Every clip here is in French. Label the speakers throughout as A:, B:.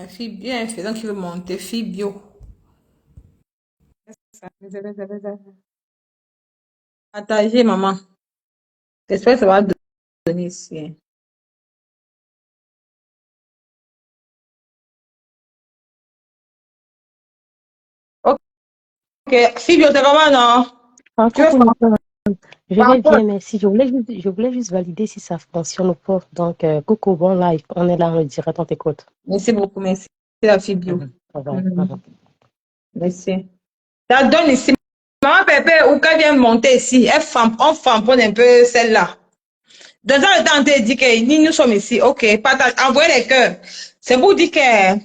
A: Fille bien, faisant qu'il veut monter, fille bio. Partagez, maman. J'espère que ça va donner ici, hein. Ok, fille bio, c'est comment, non?
B: Ah,
A: Tu veux
B: coucou, Nicole. Je vais
A: faire
B: bien, merci. Je voulais juste valider si ça fonctionne ou pas. Donc, coucou, bon live. On est là, on le direct, on t'écoute.
A: Merci beaucoup, merci. C'est la fille bio.
B: Au revoir.
A: Mhm. Merci. Ça donne ici. Maman Pépé, ou quand vient monter ici, on famponne un peu celle-là. Dans le temps, on te dit que nous sommes ici. Ok, partage, envoyez les cœurs. C'est pour dire que,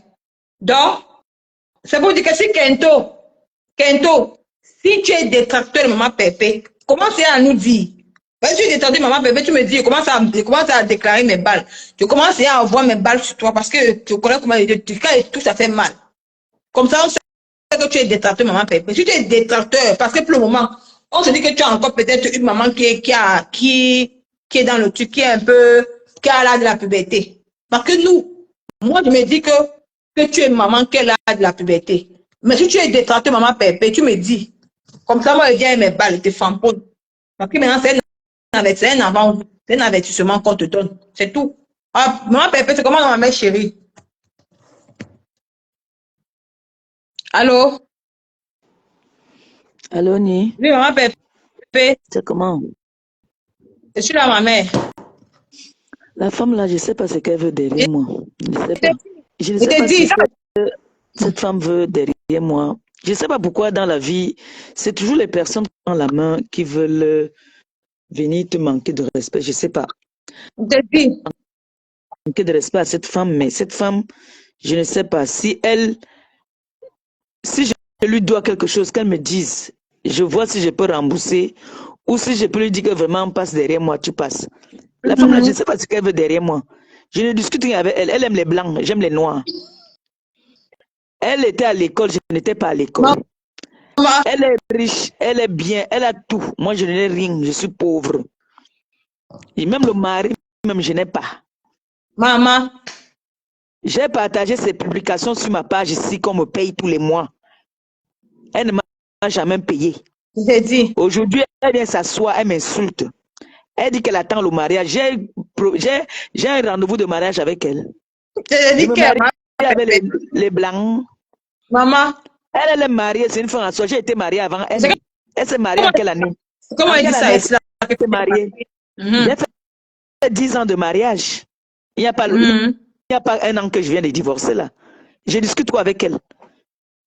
A: donc, c'est pour dire que si Kento, si tu es détracteur de maman Pépé, commence à nous dire. Quand tu es détracteur de maman Pépé, tu me dis, commence à déclarer mes balles. Tu commences à envoyer mes balles sur toi parce que tu connais comment quand tout ça fait mal. Comme ça, on sait que tu es détracteur de maman Pépé. Si tu es détracteur, parce que pour le moment, on se dit que tu as encore peut-être une maman qui est dans le truc, qui est un peu, qui a l'âge de la puberté. Parce que moi, je me dis que tu es maman qui a l'âge de la puberté. Mais si tu es détracteur maman Pépé, tu me dis. Comme ça, moi, je viens mes balles, tes fampones. Parce que maintenant, c'est un avertissement qu'on te donne. C'est tout. Ah, maman Pépé, c'est comment ma mère chérie? Allô?
C: Allô, Ni,
A: Oui, maman Pépé,
C: c'est comment?
A: je suis là, ma mère.
C: La femme là, je ne sais pas ce qu'elle veut
A: Je
C: derrière moi. Je ne sais
A: te
C: pas. Je ne
A: je
C: sais
A: te
C: pas
A: dis,
C: ce que cette femme veut derrière moi. Je ne sais pas pourquoi dans la vie, c'est toujours les personnes qui ont la main qui veulent venir te manquer de respect. Je ne sais pas.
A: je te dis.
C: Manquer de respect à cette femme, mais cette femme, je ne sais pas si je lui dois quelque chose, qu'elle me dise. Je vois si je peux rembourser ou si je peux lui dire que vraiment passe derrière moi, tu passes. La femme là, je ne sais pas ce qu'elle veut derrière moi. Je ne discute rien avec elle. Elle aime les blancs, j'aime les noirs. Elle était à l'école, je n'étais pas à l'école.
A: Maman,
C: Elle est riche, elle est bien, elle a tout. Moi, je n'ai rien, je suis pauvre. Et même le mari, même je n'ai pas.
A: maman,
C: J'ai partagé ses publications sur ma page ici qu'on me paye tous les mois. Elle ne m'a jamais payé.
A: je te dis.
C: Aujourd'hui, elle vient s'asseoir, elle m'insulte. Elle dit qu'elle attend le mariage. J'ai un rendez-vous de mariage avec elle.
A: Je te
C: Je
A: dis
C: me
A: que,
C: marie
A: maman,
C: avec les blancs.
A: maman,
C: Elle est mariée, c'est une femme en soi. J'ai été mariée avant
A: c'est
C: elle. Elle s'est mariée en quelle année?
A: comment
C: En
A: elle dit
C: quelle
A: ça
C: année elle
A: ici, là?
C: s'est mariée?
A: Mhm,
C: J'ai fait 10 ans de mariage. Il
A: mhm.
C: n'y a pas un an que je viens de divorcer là. Je discute quoi avec elle?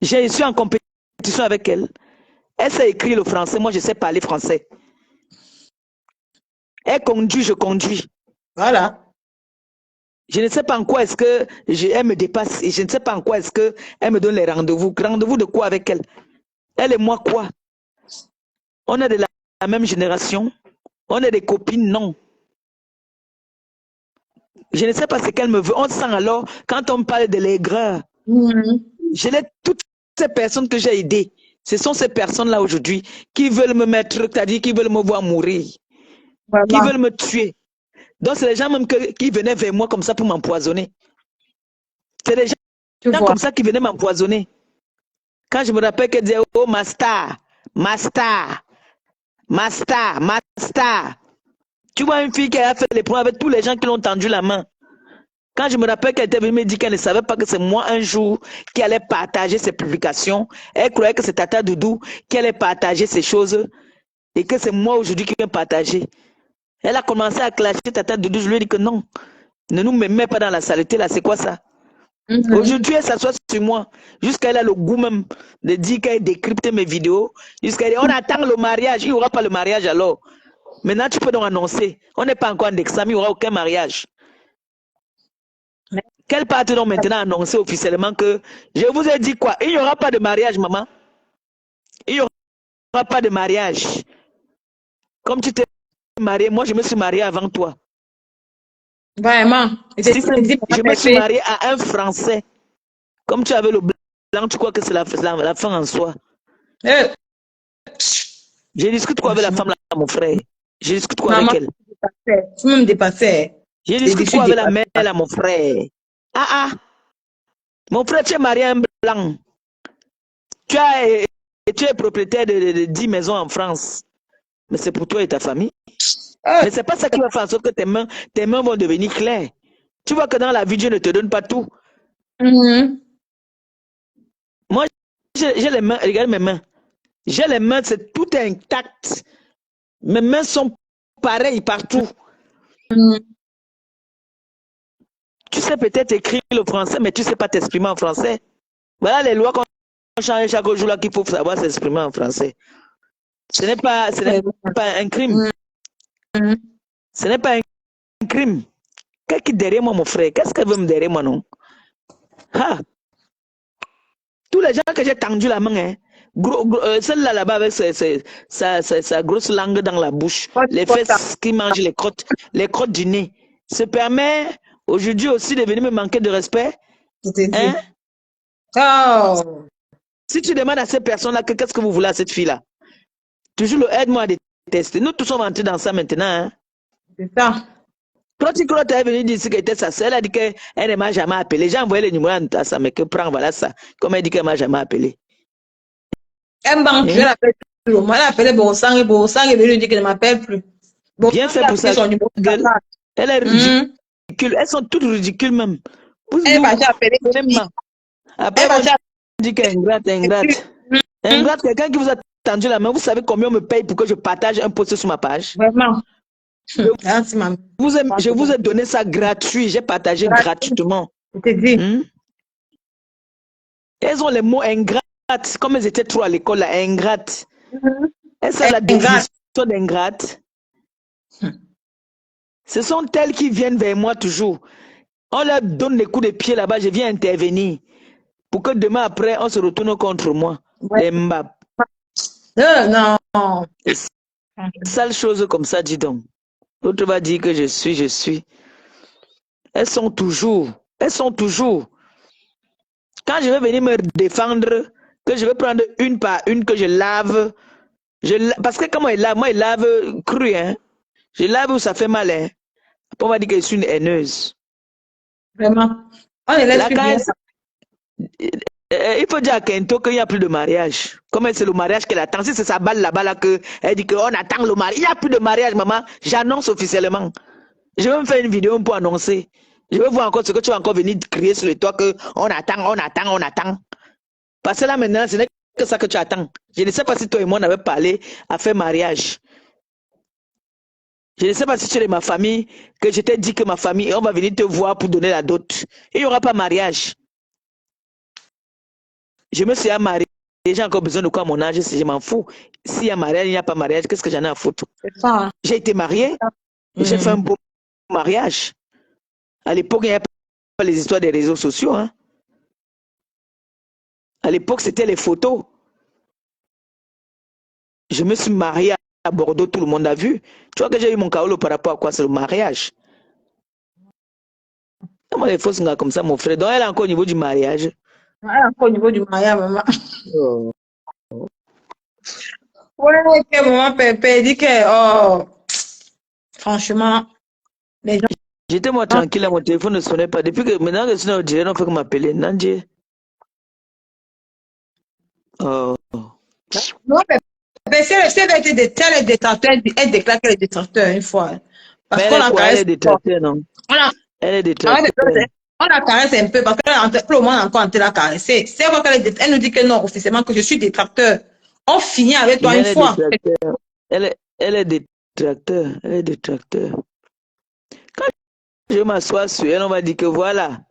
C: Je suis en compétition avec elle. Elle sait écrire le français, moi je sais parler français. Elle conduit, je conduis.
A: Voilà.
C: Je ne sais pas en quoi est-ce que elle me dépasse et je ne sais pas en quoi est-ce que elle me donne les rendez-vous. Rendez-vous de quoi avec elle? Elle et moi quoi? On est de la même génération? On est des copines? Non. Je ne sais pas ce qu'elle me veut. On sent alors, quand on parle de l'aigreur,
A: Mhm.
C: toutes ces personnes que j'ai aidées, ce sont ces personnes-là aujourd'hui qui veulent me mettre, c'est-à-dire qui veulent me voir mourir, qui
A: Voilà.
C: veulent me tuer. Donc, c'est les gens même qui venaient vers moi comme ça pour m'empoisonner. C'est les
A: Tu
C: gens
A: vois.
C: comme ça qui venaient m'empoisonner. Quand je me rappelle qu'elle disait, oh, ma star, ma star, ma star, ma star. Tu vois une fille qui a fait les points avec tous les gens qui l'ont tendu la main. Quand je me rappelle qu'elle était venue me dire qu'elle ne savait pas que c'est moi un jour qui allait partager ses publications, elle croyait que c'est Tata Doudou qui allait partager ces choses et que c'est moi aujourd'hui qui vais partager. Elle a commencé à clasher Tata Doudou, je lui ai dit que non, ne nous mets pas dans la saleté là, c'est quoi ça?
A: Mhm.
C: Aujourd'hui, elle s'assoit sur moi, jusqu'à elle a le goût même de dire qu'elle décrypte mes vidéos, jusqu'à elle dit, on attend le mariage, il n'y aura pas le mariage alors. Maintenant, tu peux donc annoncer, on n'est pas encore en examen, il n'y aura aucun mariage. Quelle partie donc maintenant annoncer officiellement que je vous ai dit quoi? Il n'y aura pas de mariage, maman. Il n'y aura pas de mariage. Comme tu t'es mariée, moi je me suis mariée avant toi.
A: Vraiment.
C: Si
A: Dis, maman
C: je me suis
A: Pépé.
C: mariée à un Français. Comme tu avais le blanc, tu crois que c'est la fin en soi.
A: Euh,
C: Je discute quoi avec la femme là, mon frère? Je discute quoi avec
A: maman,
C: elle?
A: tu me dépassais.
C: Je
A: Je
C: discute
A: suis
C: quoi avec la
A: dépassée.
C: mère là, mon frère? Ah ah! Mon frère, tu es marié à un blanc. Tu es propriétaire de 10 maisons en France. Mais c'est pour toi et ta famille. Mais c'est pas ça qui va faire en sorte que tes mains vont devenir claires. Tu vois que dans la vie, Dieu ne te donne pas tout. Moi, j'ai les mains, regarde mes mains. J'ai les mains, c'est tout intact. Mes mains sont pareilles partout. Tu sais peut-être écrire le français, mais tu ne sais pas t'exprimer en français. Voilà les lois qu'on change chaque jour là qu'il faut savoir s'exprimer en français. Ce n'est pas un crime. Ce n'est pas un crime. Qu'est-ce qui est derrière moi, mon frère? Qu'est-ce qu'elle veut me derrière moi, non? Ah. Tous les gens que j'ai tendu la main, hein, celle-là là-bas avec sa grosse langue dans la bouche, les fesses qui mangent les crottes du nez, se permet aujourd'hui aussi de venir me manquer de respect. Hein?
A: Oh.
C: Si tu demandes à ces personnes-là qu'est-ce que vous voulez à cette fille-là, toujours le aide-moi à détester. Nous tous sommes entrés dans ça maintenant. Hein?
A: C'est ça.
C: Quand tu crois qu'elle est venue dire qu'elle était sa sœur, elle a dit qu'elle ne m'a jamais appelé. J'ai envoyé le numéro à ça, mais que prends, voilà ça. Comme elle dit qu'elle ne m'a jamais appelé.
A: Elle banque, je l'appelle plus. Moi, elle appelait Bossang et elle lui dit qu'elle ne m'appelle plus.
C: Bien fait pour ça. Elle est ridicule. Elles sont toutes ridicules même.
A: Elle va t'appeler.
C: Après, elle dit qu'elle est ingrate. Ingrate, quelqu'un qui vous a tendu la main, vous savez combien on me paye pour que je partage un post sur ma page?
A: Vraiment.
C: Je vous ai donné ça gratuit. J'ai partagé gratuitement.
A: Je te dis.
C: Elles ont les mots ingrates. Comme elles étaient trop à l'école, là, ingrates. Elles sont la définition d'ingrate. Ce sont elles qui viennent vers moi toujours. On leur donne les coups de pied là-bas, je viens intervenir. Pour que demain après, on se retourne contre moi. Ouais. Les mbap.
A: Non.
C: Sale chose comme ça, dis donc. L'autre va dire que je suis. Elles sont toujours. Quand je vais venir me défendre, que je vais prendre une par une, que je lave. Parce que quand moi, je lave cru. Hein. Je lave où ça fait mal. Hein. Après, on va dire que je suis une haineuse.
A: Vraiment. On est là,
C: il faut dire à Kento qu'il n'y a plus de mariage. Comme c'est le mariage qu'elle attend. Si c'est sa balle là-bas, là, elle dit qu'on attend le mariage. Il n'y a plus de mariage, maman. J'annonce officiellement. Je vais me faire une vidéo pour annoncer. Je vais voir encore ce que tu vas encore venir crier sur le toit qu'on attend. Parce que là, maintenant, ce n'est que ça que tu attends. Je ne sais pas si toi et moi, on avait parlé à faire mariage. Je ne sais pas si tu es de ma famille, que je t'ai dit que ma famille, on va venir te voir pour donner la dot. Il n'y aura pas mariage. Je me suis marié. J'ai encore besoin de quoi à mon âge, si je m'en fous. S'il y a mariage, il n'y a pas mariage, qu'est-ce que j'en ai à foutre? J'ai été marié, j'ai fait un beau mariage. À l'époque, il n'y avait pas les histoires des réseaux sociaux. Hein. À l'époque, c'était les photos. Je me suis marié à Bordeaux, tout le monde a vu. Tu vois que j'ai eu mon kaolo par rapport à quoi? C'est le mariage. Comment les fausses sont comme ça, mon frère? Donc, elle est encore au niveau du mariage.
A: Elle est encore au niveau du mariage, maman. Oh. Ouais, que maman Pépé dit que, oh, franchement, les gens.
C: J'étais moi tranquille, mon téléphone ne sonnait pas. Depuis que maintenant que je suis au direct, on fait que m'appeler. Nandje. Oh.
A: Non, Pépé, si elle était détracteur, elle déclare qu'elle est détracteur une fois.
C: Parce qu'on a caressé. Elle est détracteur, non? Elle est détracteur.
A: On la caresse un peu parce que pour le moment, encore en train de la caresser. C'est vrai qu'elle nous dit que non, officiellement, que je suis détracteur. On finit avec toi une fois.
C: Elle est détracteur. Elle est détracteur. Quand je m'assois sur elle, on va dire que voilà.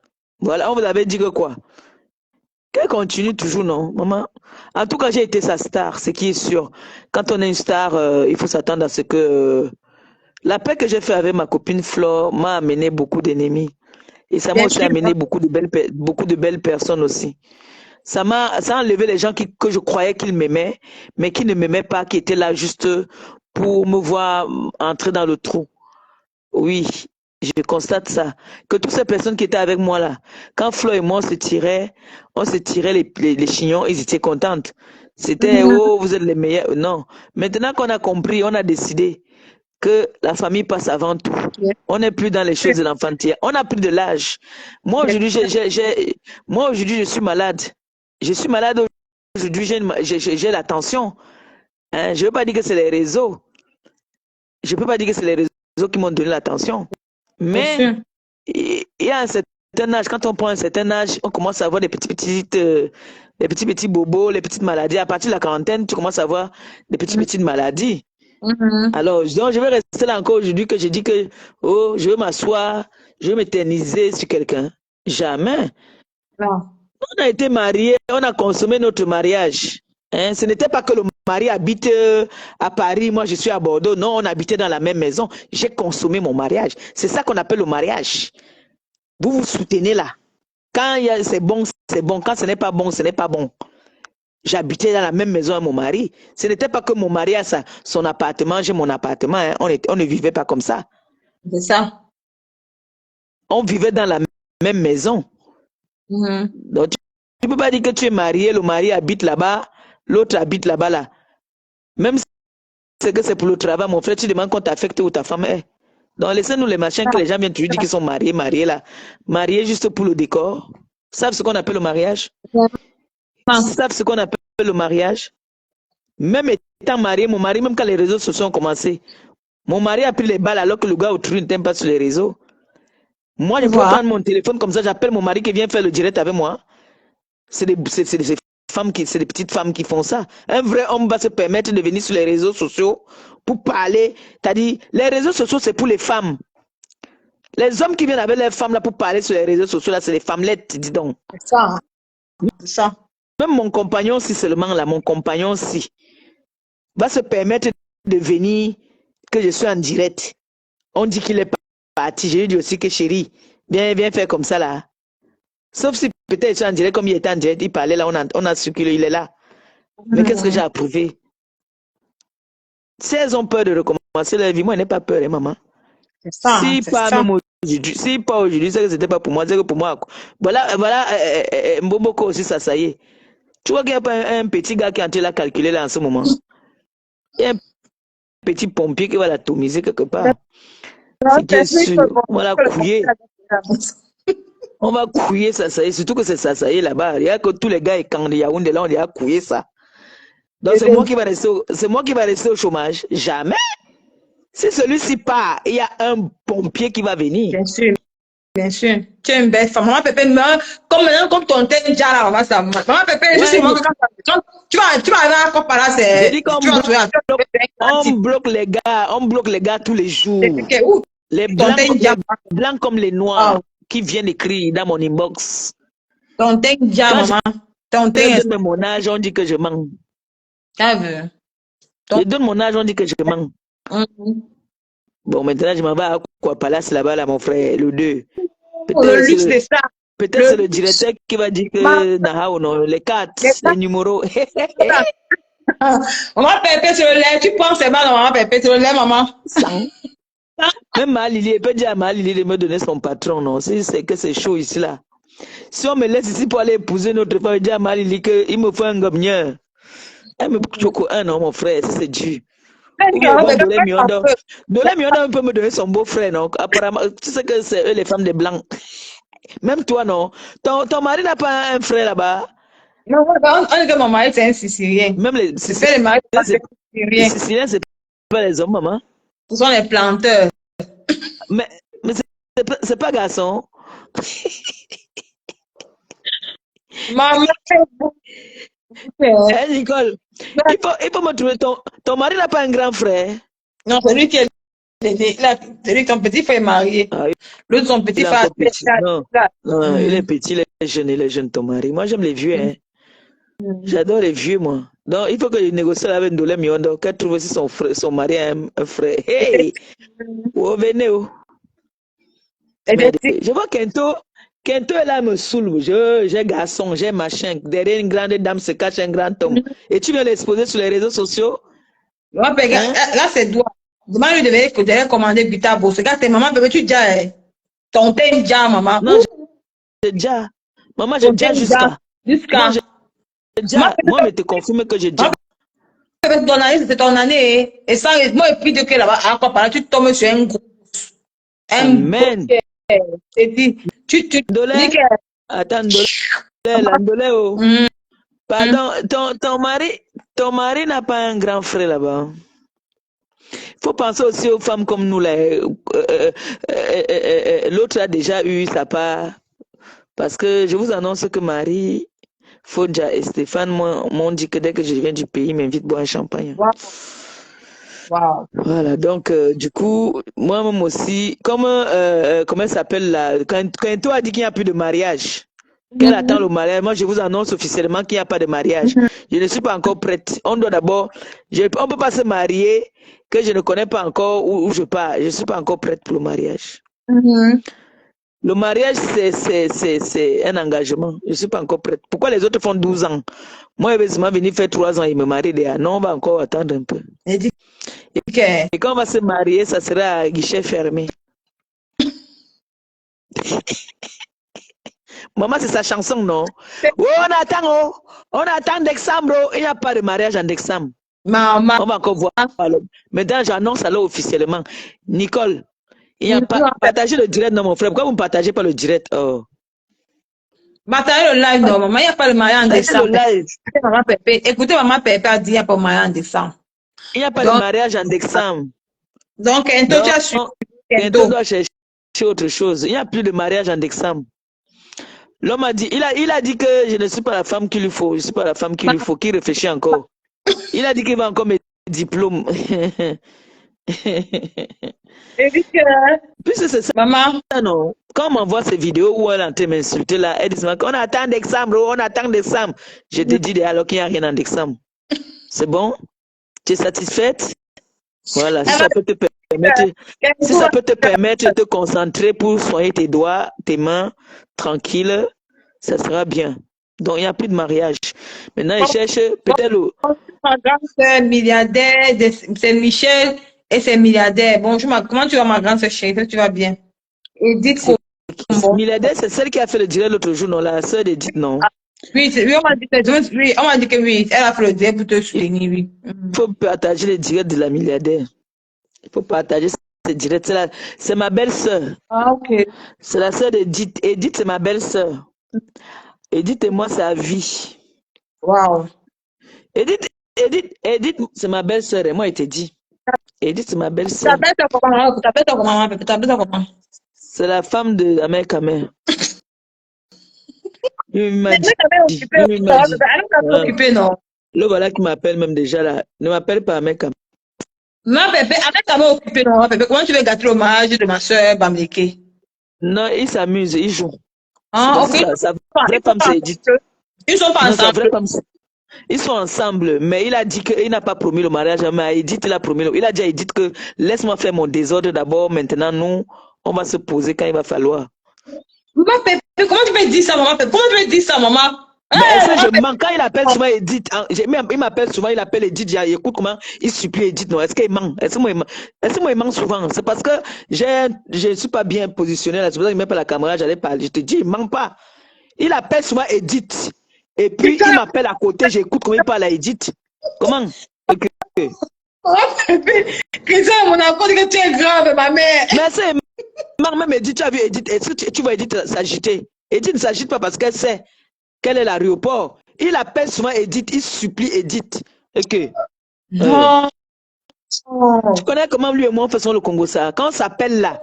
C: Voilà, on vous avait dit que quoi? Qu'elle continue toujours, non, maman? En tout cas, j'ai été sa star, ce qui est sûr. Quand on est une star, il faut s'attendre à ce que... la paix que j'ai fait avec ma copine Flore m'a amené beaucoup d'ennemis. Et ça m'a aussi amené beaucoup de belles personnes aussi. Ça a enlevé les gens que je croyais qu'ils m'aimaient, mais qui ne m'aimaient pas, qui étaient là juste pour me voir entrer dans le trou. Oui, je constate ça. Que toutes ces personnes qui étaient avec moi là, quand Flo et moi on se tirait les chignons, ils étaient contentes. C'était, oh, vous êtes les meilleurs. Non. Maintenant qu'on a compris, on a décidé. que la famille passe avant tout.
A: Yes.
C: On n'est plus dans les choses de l'enfantillage. On a pris de l'âge. Moi, aujourd'hui, je suis malade. Je suis malade aujourd'hui, j'ai la tension. Hein? Je ne veux pas dire que c'est les réseaux. Je ne peux pas dire que c'est les réseaux qui m'ont donné la tension. Mais il y a un certain âge, quand on prend un certain âge, on commence à avoir des petits bobos, les petites maladies. À partir de la quarantaine, tu commences à avoir des petites maladies. Alors, donc, je vais rester là encore aujourd'hui que je dis que je veux m'asseoir, je veux m'éterniser sur quelqu'un. Jamais.
A: Non.
C: On a été mariés, on a consommé notre mariage. Hein? Ce n'était pas que le mari habite à Paris, moi je suis à Bordeaux. Non, on habitait dans la même maison. J'ai consommé mon mariage. C'est ça qu'on appelle le mariage. Vous vous soutenez là. Quand c'est bon, c'est bon. Quand ce n'est pas bon, ce n'est pas bon. J'habitais dans la même maison avec mon mari. Ce n'était pas que mon mari a son appartement, j'ai mon appartement. Hein. On ne vivait pas comme ça.
A: C'est ça.
C: On vivait dans la même maison. Donc, tu ne peux pas dire que tu es marié, le mari habite là-bas, l'autre habite là-bas. Là. Même si c'est que c'est pour le travail, mon frère, tu demandes qu'on t'affecte où ta femme est. Donc, laissez-nous les machins que les gens viennent toujours dire qu'ils sont mariés là. Mariés juste pour le décor. Vous savez ce qu'on appelle le mariage? Vous savez ce qu'on appelle le mariage? Même étant marié, mon mari, même quand les réseaux sociaux ont commencé, mon mari a pris les balles alors que le gars autrui ne t'aime pas sur les réseaux. Moi, je peux prendre mon téléphone comme ça, j'appelle mon mari qui vient faire le direct avec moi. C'est des petites femmes qui font ça. Un vrai homme va se permettre de venir sur les réseaux sociaux pour parler. C'est-à-dire, les réseaux sociaux, c'est pour les femmes. Les hommes qui viennent avec les femmes là pour parler sur les réseaux sociaux, là, c'est les femmelettes, dis donc.
A: C'est ça. C'est ça.
C: Même mon compagnon, si seulement là, mon compagnon, si, va se permettre de venir, que je suis en direct. On dit qu'il est parti. Je lui dis aussi que chérie, viens faire comme ça là. Sauf si peut-être je suis en direct, comme il était en direct, il parlait là, on a su qu'il est là. Mais qu'est-ce que j'ai approuvé? Si elles ont peur de recommencer leur vie, moi, je n'ai pas peur, hein, maman.
A: C'est ça.
C: Si pas même aujourd'hui, c'est que c'était pas pour moi, c'est que pour moi. Voilà, Mboboko aussi, ça y est. Tu vois qu'il y a un petit gars qui est en train de calculer là en ce moment. Il y a un petit pompier qui va l'atomiser quelque part. C'est qui est sûr. On va la couiller. On va couiller ça y est. Surtout que c'est ça y est là-bas. Il y a que tous les gars et quand Yaoundé là, on a couillé ça. Donc c'est moi qui va rester au chômage. Jamais. Si celui-ci part, il y a un pompier qui va venir.
A: Bien sûr. Bien sûr. Tu es une belle femme. Maman Pépé meurt comme ton thé déjà là. Maman Pépé, je sais quand tu vas arriver à quoi par là, c'est.
C: On bloque les gars tous les jours. Les blancs comme les noirs qui viennent écrire dans mon inbox.
A: Ton thé déjà, maman. Ton thé.
C: Je donne mon âge, on dit que je mens. Je donne mon âge, on dit que je mens. Bon, maintenant, je m'en vais à quoi Palace là-bas, là, mon frère, le 2. Peut-être c'est le directeur qui va dire que Naha ou non, les 4, les numéros.
A: Maman Pépé sur le lait, tu penses c'est mal, maman Pépé sur le lait, maman.
C: Même Malili, il peut dire à Malili de me donner son patron, non? Si c'est que c'est chaud ici, là. Si on me laisse ici pour aller épouser notre femme, il dit à Malili qu'il me faut un gomnier. Elle me choco un, non, mon frère, c'est dur. Dolé Mionda peut me donner son beau-frère, non? Apparemment, tu sais que c'est eux les femmes des blancs. Même toi, non? Ton mari n'a pas un frère là-bas?
A: Non, on dit que mon mari c'est un Sicilien.
C: Même les
A: Siciliens,
C: c'est pas les hommes, maman.
A: Ce sont les planteurs.
C: Mais c'est pas garçon.
A: Maman,
C: Hey, Nicole, il faut me trouver ton mari n'a pas un grand frère.
A: Non, c'est lui qui est celui ton petit frère est marié. L'autre, son petit frère.
C: Non, il est petit, il est jeune, ton mari. Moi, j'aime les vieux. Hein. J'adore les vieux, moi. Donc, il faut que je négocie avec Ndolé Miondo, qu'elle trouve aussi son mari un frère. Hey! Venez, je vois Kento est là, me saoule. J'ai garçon, j'ai machin. Derrière une grande dame se cache un grand homme. Et tu viens l'exposer sur les réseaux sociaux?
A: Là, c'est toi. Demande-lui de venir commander Butabo. Ce gars, t'es maman, bébé, tu dis, ton thé déjà, maman.
C: Non, j'ai déjà. Maman, j'ai déjà jusqu'à. Moi, je te confirme que j'ai déjà.
A: bébé, ton année, c'est ton année. Et ça, moi, et puis de que là-bas, à quoi parler, tu tombes sur un gros.
C: Amen.
A: Et puis, tu dis
C: Ndolé,
A: que.
C: attends, Ndolé, oh.
A: Mm.
C: Pardon, ton mari n'a pas un grand frère là-bas. Il faut penser aussi aux femmes comme nous là. L'autre a déjà eu sa part. Parce que je vous annonce que Marie, Fodja et Stéphane m'ont dit que dès que je viens du pays, ils m'invitent à boire un champagne.
A: Wow. Wow.
C: Voilà, donc du coup, moi-même aussi, comme, comment elle s'appelle là, quand toi a dit qu'il n'y a plus de mariage, qu'elle attend le mariage, moi je vous annonce officiellement qu'il n'y a pas de mariage. Je ne suis pas encore prête. On doit d'abord, on ne peut pas se marier que je ne connais pas encore où je pars. Je ne suis pas encore prête pour le mariage. Le mariage, c'est un engagement. Je ne suis pas encore prête. Pourquoi les autres font 12 ans? Moi, je vais venir faire 3 ans et me marier déjà. Non, on va encore attendre un peu. Et quand on va se marier, ça sera à guichet fermé. Maman, c'est sa chanson, non? Oh, on attend décembre. Il n'y a pas de mariage en décembre.
A: Maman.
C: On va encore voir. Maintenant, j'annonce alors officiellement. Nicole, il n'y a pas. Partagez le direct, non, mon frère. Pourquoi vous ne partagez pas le direct? Oh.
A: Partagez le live, non, maman. Il n'y a pas de mariage en décembre.
C: Le live.
A: Écoutez, maman Pépé a dit qu'il n'y a pas de mariage en décembre.
C: Il n'y a pas de mariage en décembre.
A: Donc, tu as su.
C: Tu dois chercher autre chose. Il n'y a plus de mariage en décembre. L'homme a dit, il a dit que je ne suis pas la femme qu'il lui faut. Je ne suis pas la femme qu'il lui faut. Qu'il réfléchit encore. Il a dit qu'il va encore mes diplômes. Puisque c'est ça,
A: maman.
C: Non. Quand on m'envoie ces vidéos où elle est en train de m'insulter là, elle dit on attend décembre, on attend décembre. Je te dis alors qu'il n'y a rien en décembre. C'est bon? Tu es satisfaite? Voilà, si ça peut te permettre de te concentrer pour soigner tes doigts, tes mains, tranquille, ça sera bien. Donc, il n'y a plus de mariage. Maintenant, il cherche peut-être le...
A: Ma grande soeur milliardaire, c'est Michel et c'est milliardaire. Bonjour, comment tu vas, ma grande soeur chérie? Tu vas bien? Edith
C: milliardaire, c'est celle qui a fait le direct l'autre jour, non? La soeur d'Edith, non?
A: Oui, on m'a dit que oui, elle a fait le direct pour te soutenir, oui.
C: Il faut partager le direct de la milliardaire. Il faut partager ce direct. C'est ma belle-sœur.
A: Ah, ok.
C: C'est la sœur d'Edith. Edith, c'est ma belle-sœur. Edith et moi, c'est à vie.
A: Wow.
C: Edith, c'est ma belle-sœur et moi, il te dit. Edith, c'est ma belle-sœur.
A: T'appelles comment?
C: C'est la femme de la mère Kamel. Il m'a dit.
A: Non.
C: Le voilà qui m'appelle même déjà là. Ne m'appelle pas mère Kamel.
A: Ma bébé, avec ta mère occupée, non, bébé. Comment tu veux gâter le mariage de ma soeur Bamleke?
C: Non, il s'amuse, il joue.
A: Ah, ok.
C: Sa vraie femme, c'est Edith.
A: Ils sont pas ensemble.
C: Ils sont ensemble, mais il a dit qu'il n'a pas promis le mariage, mais Edith, il a promis. Il a dit à Edith que laisse-moi faire mon désordre d'abord, maintenant nous, on va se poser quand il va falloir.
A: Ma bébé, comment tu peux dire ça, maman? Comment tu peux dire ça, maman?
C: Je manque. Quand il appelle souvent Edith, il m'appelle souvent, il appelle Edith, écoute comment il supplie Edith, non? Est-ce qu'il ment? Est-ce que moi il ment souvent? C'est parce que je ne suis pas bien positionné là, c'est pour ça qu'il ne met pas la caméra, j'allais parler. Je te dis, il ne ment pas. Il appelle souvent Edith. Et puis, il m'appelle à côté, j'écoute comment il parle à Edith. Comment?
A: Christian, mon accord dit que tu es grave, ma mère.
C: Mais c'est même Edith, tu as vu Edith, est-ce que tu vois Edith s'agiter? Edith ne s'agite pas parce qu'elle sait quel est l'aéroport. Il appelle souvent Edith, il supplie Edith. Ok.
A: Non.
C: Tu connais comment lui et moi faisons le Congo ça? Quand on s'appelle là,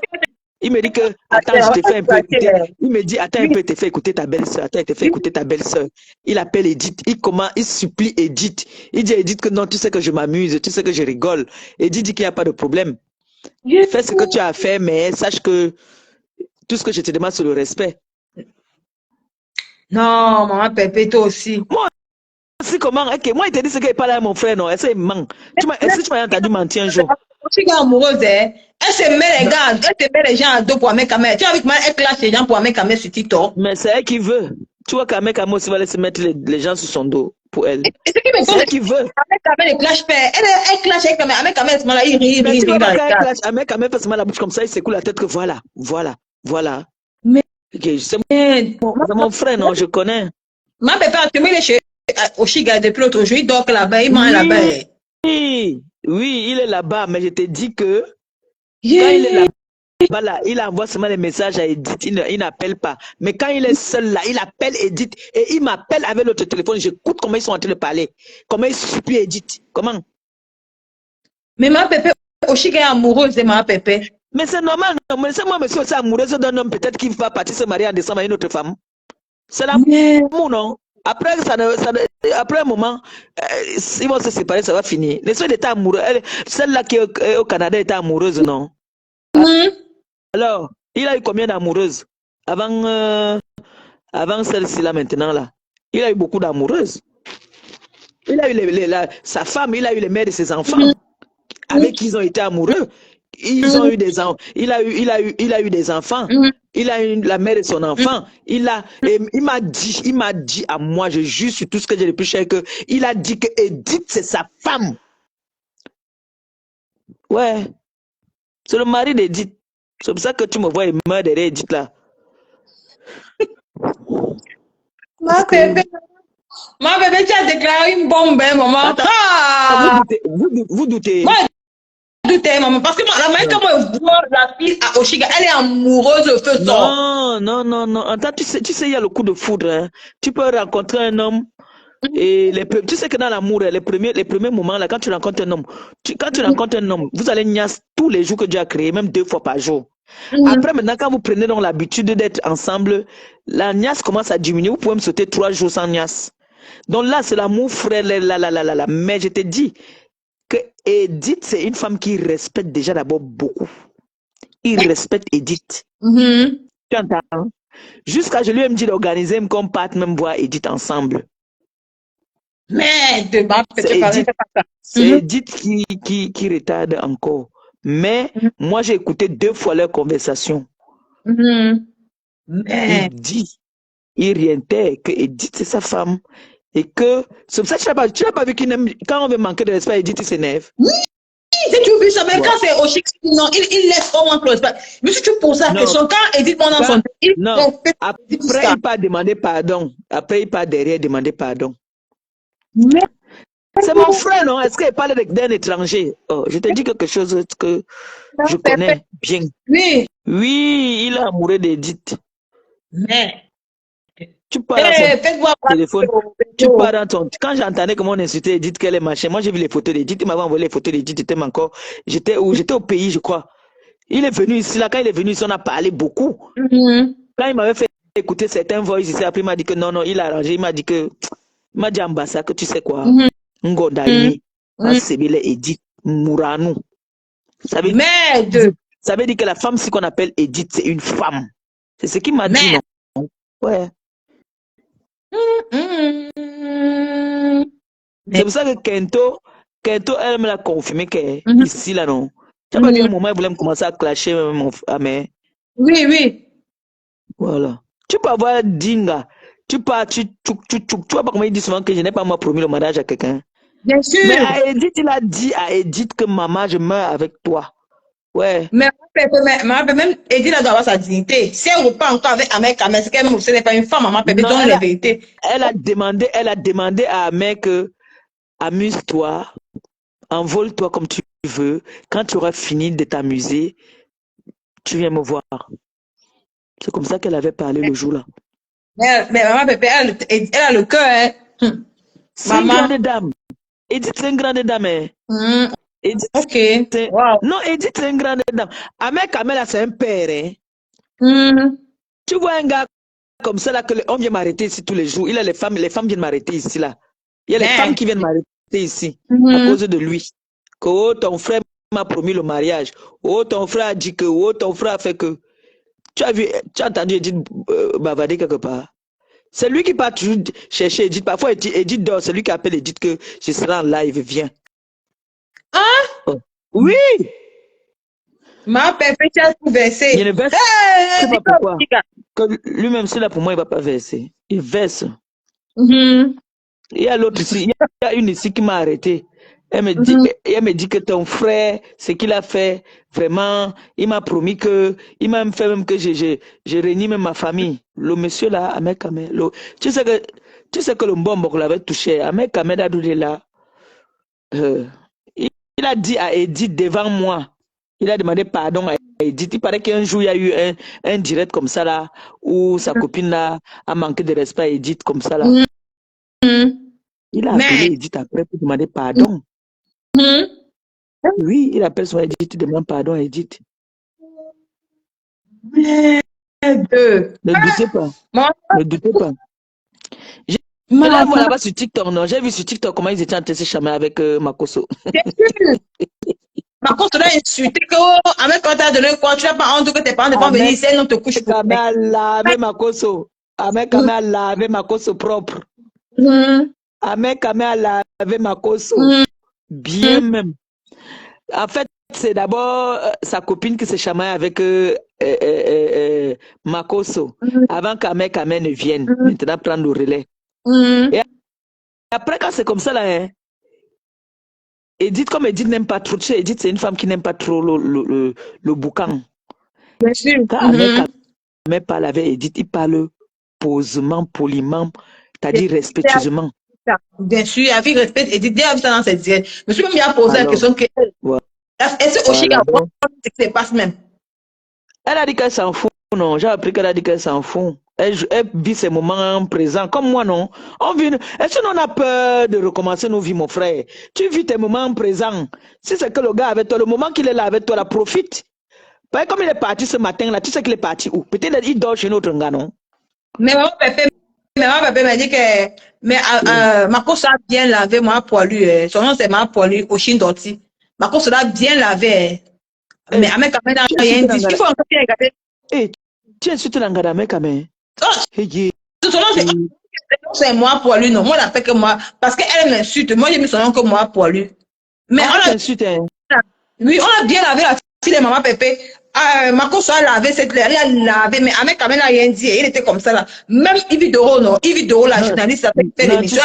C: il me dit que, attends, je te fais un peu écouter. Il me dit, attends un peu, je te fais écouter ta belle-sœur. Attends, je te fais écouter ta belle-sœur. Il appelle Edith. Il supplie Edith. Il dit à Edith que non, tu sais que je m'amuse, tu sais que je rigole. Edith dit qu'il n'y a pas de problème. Fais ce que tu as fait, mais sache que tout ce que je te demande, c'est le respect.
A: Non, maman Pépé, toi aussi.
C: Moi aussi, comment? Ok, moi, il te dit ce qu'il parle à mon frère, non? Est-ce qu'il ment? Est-ce que tu m'as entendu mentir un jour?
A: Je suis amoureuse, hein. Elle se met les gars, elle se met les gens à dos pour Ahmed Kamel. Tu as vu comment elle clash les gens pour Ahmed Kamel sur TikTok?
C: Mais c'est elle qui veut. Tu vois qu'Ahmed Kamel aussi va laisser mettre les gens sur son dos pour elle. C'est elle qui veut.
A: Ahmed Kamel ne clash pas. Elle clash avec Kamel. Ahmed Kamel, il rit.
C: Mais tu vois quand elle clash, Ahmed Kamel fait seulement la bouche comme ça, il secoue la tête que voilà.
A: Mais
C: c'est mon frère, non, je connais.
A: Ma pépé a tombé les cheveux au Chiga depuis l'autre jour, il dort là-bas, il mange là-bas.
C: Oui, il est là-bas, mais je te dis que quand il est
A: Yeah.
C: là-bas, là, il envoie seulement des messages à Edith, il n'appelle pas. Mais quand il est seul là, il appelle Edith et il m'appelle avec l'autre téléphone. J'écoute comment ils sont en train de parler. Comment ils supplie Edith. Comment?
A: Mais ma Pépé, Oshika est amoureuse de ma Pépé.
C: Mais c'est normal, non? Mais c'est moi, monsieur, aussi amoureuse d'un homme, peut-être qu'il va partir se marier en décembre à une autre femme. C'est
A: Mais,
C: l'amour, non? Après, après un moment, ils vont se séparer, ça va finir. Les soeurs étaient amoureux. Celle-là qui est au Canada était amoureuse, non? Alors, il a eu combien d'amoureuses avant celle-ci là maintenant là? Il a eu beaucoup d'amoureuses. Il a eu sa femme, il a eu les mères de ses enfants avec qui ils ont été amoureux. Ils ont eu des enfants. Il a eu des enfants. Il a eu la mère de son enfant. Il m'a dit à moi, je jure sur tout ce que j'ai le plus cher, que il a dit que Edith c'est sa femme. Ouais, c'est le mari d'Edith. C'est pour ça que tu me vois, il meurt derrière Edith là.
A: ma Pépé, tu as déclaré une bombe, hein, maman.
C: Attends,
A: Ah!
C: vous doutez.
A: Moi, je doutais, maman, parce que la manière que moi je vois la fille à Oshiga, elle est amoureuse de feu sort.
C: Non. Attends, tu sais, il y a le coup de foudre. Hein. Tu peux rencontrer un homme et tu sais que dans l'amour, les premiers moments, là, quand tu rencontres un homme, vous allez niasse tous les jours que Dieu a créé, même 2 fois par jour. Après, maintenant, quand vous prenez donc l'habitude d'être ensemble, la niasse commence à diminuer. Vous pouvez me sauter 3 jours sans niasse. Donc là, c'est l'amour frère, là. Mais je te dis que Edith, c'est une femme qui respecte déjà d'abord beaucoup. Il respecte Edith. Tu entends? Jusqu'à je lui ai dit d'organiser qu'on parte même voir Edith ensemble.
A: Merde,
C: C'est Edith qui retarde encore. Mais moi, j'ai écouté 2 fois leur conversation. Il dit, il rientait que Edith, c'est sa femme. Et que, c'est pour ça que tu n'as pas vu qu'il aime, quand on veut manquer de respect, Edith, il s'énerve.
A: Si tu veux ça, mais quand c'est Oshika, non, il laisse au moins close. Mais si tu poses la question, quand Edith pendant son
C: après, il part demander pardon. Après, il part derrière demander pardon. C'est mon frère, non? Est-ce qu'il parle d'un étranger? Oh, je te dis quelque chose que je connais bien. Oui, il est amoureux d'Edith.
A: Mais.
C: Tu parles dans ton téléphone. Tu parles dans ton. Quand j'entendais comment on insultait Edith, qu'elle est machin, moi j'ai vu les photos d'Edith. Il m'avait envoyé les photos d'Edith. J'étais au pays, je crois. Il est venu ici, là. Quand il est venu ici, on a parlé beaucoup. Quand il m'avait fait écouter certains voices ici, après il m'a dit que non, il a arrangé. Il m'a dit ambassade, que tu sais quoi. Ngodani, Sebele Edith, Mouranou. Ça veut dire que la femme, si qu'on appelle Edith, c'est une femme. C'est ce qu'il m'a dit, non? Ouais. C'est pour ça que Kento, elle me l'a confirmé qu'ici, là, non. Tu vois, à un moment, elle voulait me commencer à clasher, mais.
A: Oui.
C: Voilà. Tu peux avoir Dinga. Tu vois pas comment il dit souvent que je n'ai pas moi promis le mariage à quelqu'un.
A: Bien sûr.
C: Mais à Edith, il a dit à Edith que maman, je meurs avec toi. Ouais.
A: Mais même Edith doit avoir sa dignité. Si elle ne veut pas encore avec Ahmed Kamel, c'est qu'elle n'est pas une femme, maman Pépé, donc la vérité.
C: Elle a demandé à Ahmed que amuse-toi, envole-toi comme tu veux. Quand tu auras fini de t'amuser, tu viens me voir. C'est comme ça qu'elle avait parlé le jour-là.
A: Mais maman Pépé, elle a le cœur. Hein.
C: C'est une grande dame. Edith, c'est une grande dame. Hein.
A: Edith, wow.
C: Non, Edith, c'est une grande dame. Ahmed Kamel, c'est un père. Hein. Tu vois un gars comme ça, là, on vient m'arrêter ici tous les jours. Il a les femmes viennent m'arrêter ici, là. Il y a les femmes qui viennent m'arrêter ici à cause de lui. Que oh, ton frère m'a promis le mariage. Oh, ton frère a dit que, oh, ton frère a fait que. Tu as entendu Edith bavarder quelque part. C'est lui qui part toujours chercher Edith. Parfois, Edith dort. C'est lui qui appelle Edith que je serai en live, viens.
A: Ah?
C: Oui!
A: Ma Pépé, tu as tout versé.
C: Il ne verse pas pourquoi. Lui-même, c'est là pour moi, il ne va pas verser. Il verse. Il y a l'autre ici. Il y a une ici qui m'a arrêté. Elle me dit que ton frère, ce qu'il a fait, vraiment, il m'a promis que, il m'a fait même que je réunis même ma famille. Le monsieur là, Ahmed Kamel, tu sais que le bombe qu'on l'avait touché, Ahmed Kamel a doué là, Il a dit à Edith devant moi, il a demandé pardon à Edith. Il paraît qu'un jour, il y a eu un direct comme ça là, où sa copine là, a manqué de respect à Edith comme ça là. Il a appelé
A: Mais,
C: Edith après pour demander pardon. Oui, il appelle son Edith, il demande pardon à Edith.
A: merde.
C: Ne doutez pas. Ne doutez pas. Je la vois là-bas sur TikTok, non? J'ai vu sur TikTok comment ils étaient en train de se chamailler avec Makoso.
A: Makoso t'a insulté que, avec quand t'as donné quoi, tu n'as pas honte que tes parents ne vont venir ici, non te couche pour
C: Ahmed a lavé Makoso. Ahmed a lavé Makoso propre. Ahmed a lavé Makoso. Bien même. En fait, c'est d'abord sa copine qui se chamaille avec Makoso avant qu'Ahmed ne vienne. Maintenant, prendre le relais. Et après, quand c'est comme ça, là, hein, Edith, comme Edith n'aime pas trop, tu sais, Edith, c'est une femme qui n'aime pas trop le boucan.
A: Bien sûr.
C: Quand Ahmed parle avec Edith, il parle posément, poliment, c'est-à-dire respectueusement.
A: Bien sûr, avec respect, Edith, déjà vu ça dans cette directs. Je me suis même bien posé la question que est-ce que Oshi a voir ce qui se passe même?
C: Elle a dit qu'elle s'en fout, non? J'ai appris qu'elle a dit qu'elle s'en fout. Elle vit ses moments présents, comme moi, non? Est-ce qu'on a peur de recommencer nos vies, mon frère? Tu vis tes moments présents. Si c'est que le gars avec toi, le moment qu'il est là avec toi, là, profite. Parce que comme il est parti ce matin, là, tu sais qu'il est parti où? Peut-être qu'il dort chez notre gars, non?
A: Mais maman Pépé m'a dit que Makoso a bien lavé moi poilu. Son nom c'est ma poilu, Oshin Doti. Makoso l'a bien lavé. Mais Ahmed quand même n'a rien dit. Il faut encore bien regarder.
C: Tu es surtout l'angada, mec, quand même.
A: Son nom c'est moi poilu, non. Moi, on l'appelle que moi. Parce qu'elle m'insulte. Moi, j'ai mis son nom que moi poilu. Mais on a. Oui, on a bien lavé la fille de maman Pépé. Makoso a lavé cette l'air, il a lavé, mais Ahmed quand même n'a rien dit. Il était comme ça là. Même Yves Doro, non. Yves Doro, la journaliste, a fait l'émission.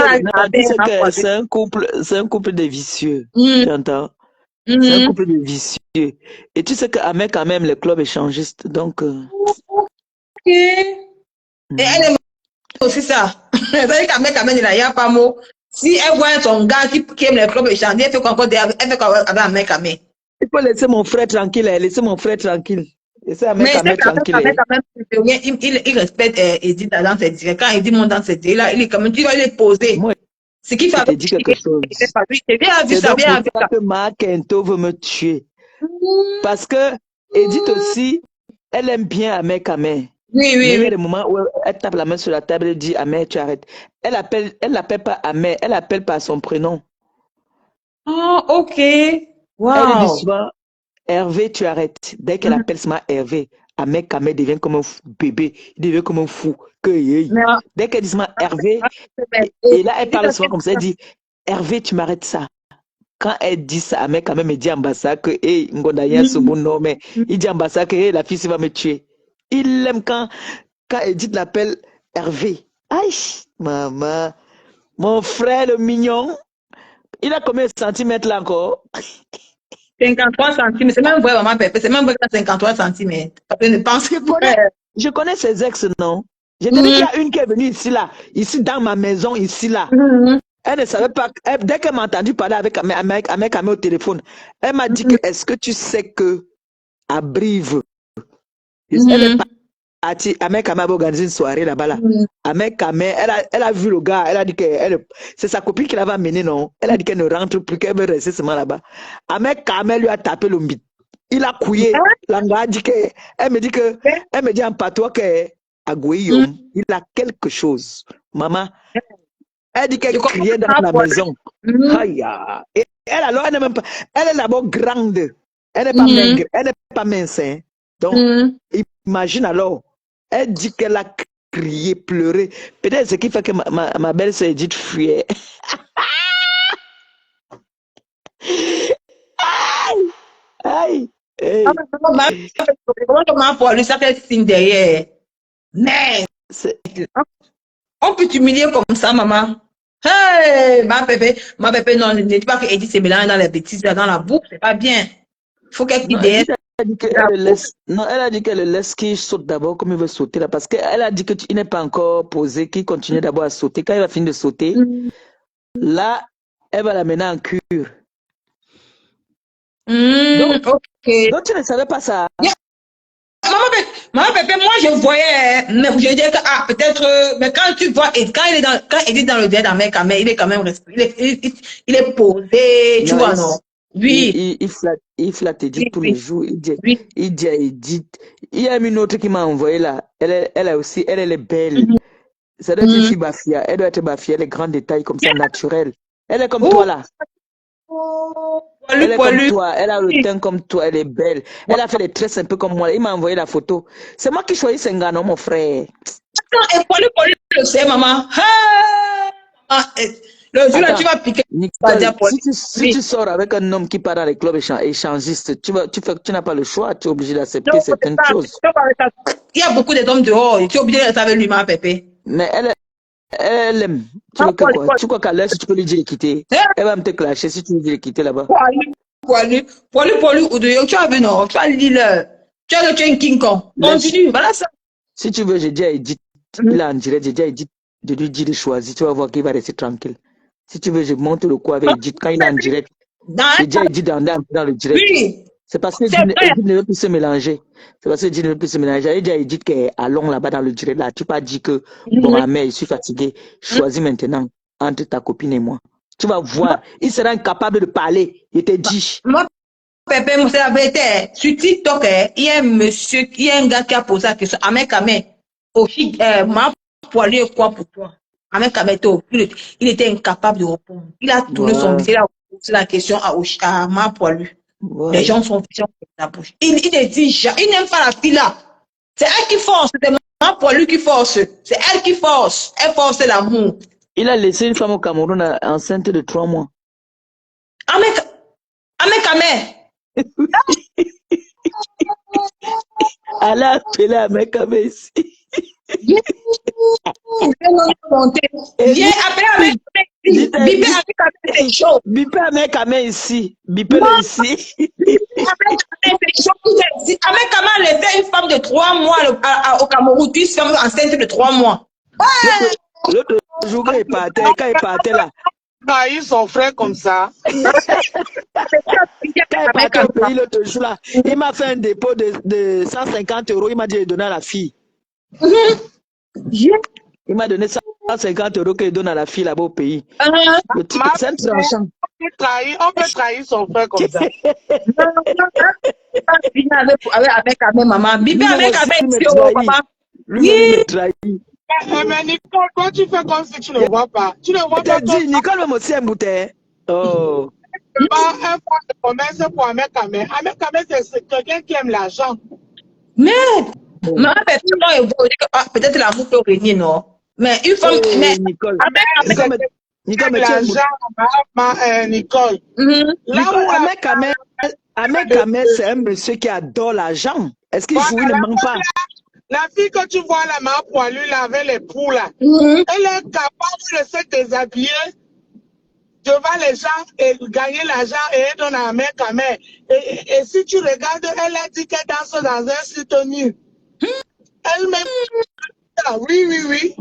C: C'est un couple de vicieux. Tu entends? C'est un couple de vicieux. Et tu sais qu'Ahmed, quand même, le club échangiste. Donc.
A: Ok. Et elle est aussi ça. C'est-à-dire qu'Ahmed, quand même, il n'y a pas mot. Si elle voit son gars qui aime le club échangiste, elle fait encore avec Ahmed quand même.
C: Il faut laisser mon frère tranquille. Laissez mon frère tranquille. Laissez Ahmed tranquille.
A: Il respecte Edith dans ses directs. Quand Edith monte dans ses directs, il est comme tu vas les poser.
C: Moi,
A: ce qui fait
C: dit quelque chose.
A: C'est bien vu ça, bien vu ça.
C: Que Marc Kento veut me tuer. Parce que Edith aussi, elle aime bien Ahmed Kamé.
A: Oui.
C: Mais il y a des moments où elle tape la main sur la table et dit Ahmed, tu arrêtes. Elle l'appelle pas Ahmed, elle l'appelle par son prénom.
A: Oh, ok. Wow.
C: Elle dit souvent Hervé, tu arrêtes. Dès qu'elle appelle seulement Hervé, Ahmed Kamé devient comme un bébé, il devient comme un fou. Dès qu'elle dit seulement Hervé, et là elle parle souvent comme ça, elle dit Hervé, tu m'arrêtes ça. Quand elle dit ça, Ahmed Kamé me dit ambassade que Ngondaïa ce bon nom, mais il dit ambassade que la fille va me tuer. Il aime quand Edith l'appelle Hervé. Aïe, maman, mon frère le mignon, il a combien de centimètres là encore?
A: 53 centimètres, c'est même vrai, maman Pépé, c'est même vrai que 53 centimètres.
C: Je connais ses ex, non? Je te dis qu'il y a une qui est venue ici dans ma maison, ici là. Elle ne savait pas, dès qu'elle m'a entendu parler avec Ahmed au téléphone, elle m'a dit que est-ce que tu sais que à Brive, elle est partie, Ahmed Kamé a organisé une soirée là-bas là. Ahmed Kamé, elle a vu le gars, elle a dit que c'est sa copine qui l'avait amené, non? Elle a dit qu'elle ne rentre plus, qu'elle veut rester seulement là-bas. Ahmed Kamé lui a tapé le mbit. Il a couillé. L'anga a dit que, elle me dit en patois que Agouillom, il a quelque chose. Maman, elle dit qu'elle criait dans la maison. Et elle alors, elle n'est même pas, elle est d'abord grande. Elle n'est pas maigre, elle n'est pas mince. Hein. Donc, imagine alors, elle dit qu'elle a crié, pleuré. Peut-être ce qui fait que ma belle-sœur Edith fuyait. Aïe! Hey.
A: Comment pour lui, ça fait signe derrière. Mais, on peut t'humilier comme ça, maman. Hey, ma Pépé, non, ne dis pas que Edith s'est mélangée dans les bêtises, dans la boue, c'est pas bien. Il faut qu'elle quitte.
C: Elle a dit qu'elle le laisse qu'il saute d'abord comme il veut sauter là, parce qu'elle a dit qu'il n'est pas encore posé, qu'il continue d'abord à sauter. Quand il va finir de sauter, là, elle va l'amener en cure.
A: Ok.
C: Donc, tu ne savais pas ça.
A: Yeah. Maman Pépé, moi je voyais, mais je disais que peut-être, mais quand tu vois, et quand il est dans le délai d'Amérique, il est quand même il est posé, tu
C: Non,
A: vois, non? Oui,
C: il flatte Edith
A: oui,
C: tous les
A: oui,
C: jours.
A: oui.
C: Il dit à Edith. Il y a une autre qui m'a envoyé là. Elle est aussi, elle est belle.
A: Mhm.
C: Ça doit être une fille Bafia. Elle doit être Bafia. Elle est grands détails comme ça, naturelle. Elle est comme toi
A: Oh,
C: là.
A: poilu,
C: Elle est comme
A: poilu.
C: toi. Elle a le
A: Oui.
C: teint comme toi. Elle est belle. Elle a fait des tresses un peu comme moi. Il m'a envoyé la photo. C'est moi qui choisis Sengano, mon frère.
A: Attends, et poilu, le sait, maman. Le jour là, tu
C: Attends,
A: vas piquer. Pas
C: Nicole,
A: dire poilu.
C: si
A: Oui.
C: tu sors avec un homme qui part dans les clubs échangistes, tu n'as pas le choix. Tu es obligé d'accepter
A: Non, c'est
C: certaines
A: ça.
C: choses.
A: Il y a beaucoup d'hommes dehors. Tu es obligé de rester avec lui, maman Pépé.
C: Mais elle aime. Tu
A: Ah,
C: veux que
A: poilu,
C: quoi?
A: poilu.
C: Tu crois qu'à l'heure, si tu peux lui dire de quitter,
A: Hein?
C: elle va me te clasher si tu lui dis de quitter là-bas.
A: Poilu, ou de tu as vu, non? Tu as dit le. Tu as le tu es un King Kong. Continue, voilà ça.
C: Si tu veux, j'ai dit à Edith, il est en direct, j'ai dit à Edith de lui dire de choisir. Tu vas voir qu'il va rester tranquille. Si tu veux, je monte le coup avec Edith quand il est en direct.
A: Dans
C: J'ai dit à Edith dans le direct.
A: oui,
C: C'est parce que
A: c'est vrai.
C: Edith ne veut plus se mélanger. C'est parce que Edith ne veut plus se mélanger. J'ai dit à Edith qu'elle est à long là-bas dans le direct. Là, tu pas dit que, bon, ma mère, je suis fatigué. Choisis maintenant entre ta copine et moi. Tu vas voir, il sera incapable de parler. Il te dit.
A: Moi, Pépé, c'est la vérité. Sur TikTok, il y a un monsieur, il y a un gars qui a posé la question. Amé, aussi, ma poilu est quoi pour toi? Amé, il était incapable de répondre. Il a tourné son
C: Ouais,
A: visage, il a posé la question à ma poilu. Les
C: ouais.
A: gens sont fichés de la bouche. Il ne dit jamais, il n'aime pas la fille là. C'est elle qui force, c'est ma poilu qui force. C'est elle qui force. Elle force l'amour.
C: Il a laissé une femme au Cameroun enceinte de 3 mois.
A: Amé,
C: Elle a appelé à Mekame ici.
A: viens appeler avec Bipé avec c'est chaud.
C: Bipé à Mekame ici. Bipé-le ici.
A: C'est chaud. Avec Kama, elle était une femme de 3 mois au Cameroun, puis une femme enceinte de 3 mois.
C: L'autre jour, quand il partait là,
D: Trahir son frère comme ça.
C: quand il partait au pays l'autre jour là, il m'a fait un dépôt de 150 €. Il m'a dit de donner à la fille. Il m'a donné 150 € qu'il donne à la fille là-bas au pays. Le type, c'est un tranchant.
D: On peut trahir son frère comme ça.
A: Avec maman. Bipé avec maman.
C: Lui il me trahit.
D: Mais Nicole, toi, tu fais comme si tu ne vois pas. Tu ne vois pas.
C: Je t'ai dit, Nicole va aussi un bouteille. Oh.
D: Pas un point de commerce pour Amekame. Amekame, c'est quelqu'un qui aime l'argent.
A: Mais, maman, peut-être l'amour peut régner, non? Mais une femme. Mais,
C: Nicole.
D: Nicole, l'argent, Nicole.
C: Amekame, c'est un monsieur qui adore l'argent. Est-ce qu'il joue, il ne ment pas?
D: La fille que tu vois là, ma poilue là, avec les poux là, elle est capable de se déshabiller devant les gens et gagner l'argent et elle donne à Amekame. Et si tu regardes, elle a dit qu'elle danse dans un site nu. Elle-même, oui.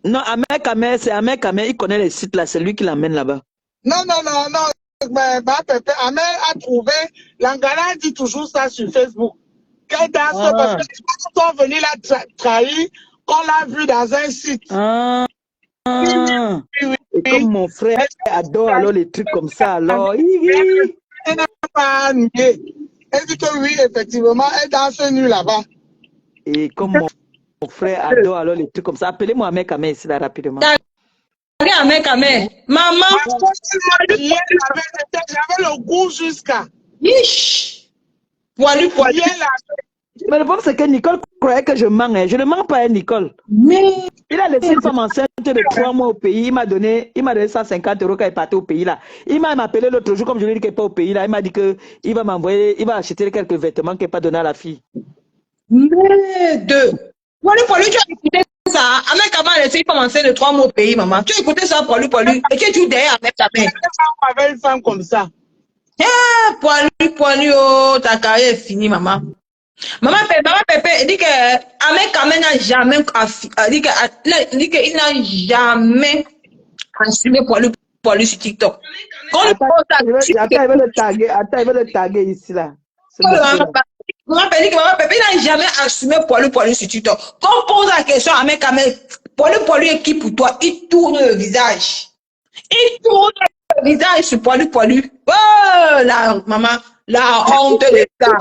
C: Non, Amekame, c'est Amekame, il connaît les sites là, c'est lui qui l'amène là-bas.
D: Non. Mais Amel a trouvé, Langala dit toujours ça sur Facebook. Qu'elle danse parce que quand on est venu la trahir, on l'a vu dans un site. Oui.
C: Et comme mon frère adore alors les trucs comme ça, alors.
D: Elle n'a pas nié. Elle dit que oui, effectivement, elle danse nue là-bas.
C: Et comme mon frère adore alors les trucs comme ça, appelez-moi Amekame ici là rapidement.
A: Amekame. Maman.
D: J'avais le goût jusqu'à.
A: Poilu.
C: Mais le problème, c'est que Nicole croyait que je mens. Je ne mens pas à Nicole.
A: Mais.
C: Il a laissé une femme enceinte de 3 mois au pays. Il m'a donné 150 € quand il partait au pays là. Il m'a appelé l'autre jour, comme je lui ai dit qu'il n'est pas au pays là. Il m'a dit qu'il va m'envoyer, il va acheter quelques vêtements qu'il n'a pas donné à la fille.
A: Mais Poilu, tu as écouté ça. Amekame a laissé une femme enceinte de 3 mois au pays, maman. Tu as écouté ça, Poilu. Et tu es tout derrière Amekame.
D: Avec une femme comme ça.
A: Poilu, oh, ta carrière est finie, maman. Maman Pépé, il dit que Amekame n'a jamais, il dit qu'il n'a jamais assumé Poilu poilu sur TikTok. Quand on
C: Attends,
A: pose ça,
C: attends, il va le taguer. Attends, il va le taguer ici, là. Ce monsieur-là.
A: Maman Pépé que Maman Pépé n'a jamais assumé poilu sur TikTok. Quand on pose la question à mes caméras, poilu est qui pour toi? Il tourne le visage. Il tourne le visage sur poilu. Oh, la maman, la honte de ça.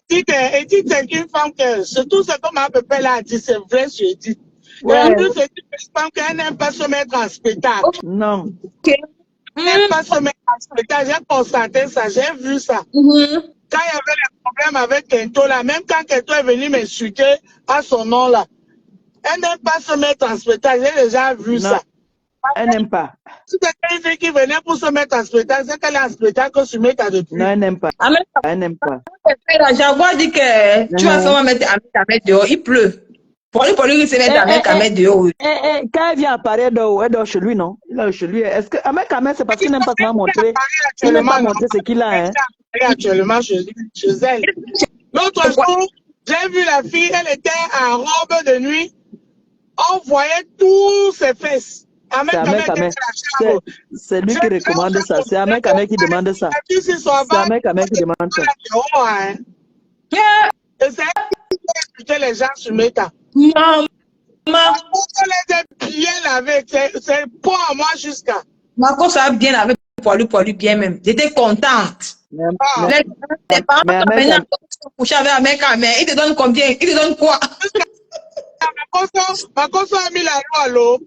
D: Edith, c'est une femme que, surtout ce que Maman Pépé l'a dit, c'est vrai sur Edith.
C: Ouais.
D: Edith, c'est une femme qu'elle n'aime pas se mettre en spectacle.
C: Non.
A: Ok.
D: Elle n'aime pas se mettre en spectacle. J'ai constaté ça, j'ai vu ça. Quand il y avait les problèmes avec Kento, là, même quand Kento est venu m'insulter à son nom, là, elle n'aime pas se mettre en spectacle. J'ai déjà vu ça.
C: Elle n'aime pas.
D: Si c'était une fille qui venait pour se mettre en spectacle, c'est qu'elle est en spectacle sur Meta depuis.
C: Non, elle n'aime pas.
A: Ah, mais
C: Elle n'aime pas.
A: J'avoue dit que tu vas seulement mettre Ahmed dehors, il pleut. Poilu, il se met Ahmed dehors.
C: Quand elle vient apparaître, elle dort chez lui, non? Il est chez lui. Est-ce que Ahmed Kamel, c'est parce qu'il n'aime pas se montrer? Il n'aime pas montrer ce qu'il a, hein?
D: Actuellement chez elle. L'autre jour, j'ai vu la fille, elle était en robe de nuit. On voyait tous ses fesses.
C: C'est lui qui recommande ça. C'est Ahmed Kamel qui demande ça. C'est Ahmed Kamel qui demande ça.
D: Et c'est elle qui les gens sur Meta.
A: Maman.
D: Elle était bien lavée. C'est pour moi jusqu'à.
A: Marco, ça va bien avec poilu bien même. J'étais contente. Les parents, maintenant, coucher avec Ahmed Kamel. Il te donne combien? Il te donne quoi?
D: Marco a mis la loi à l'eau.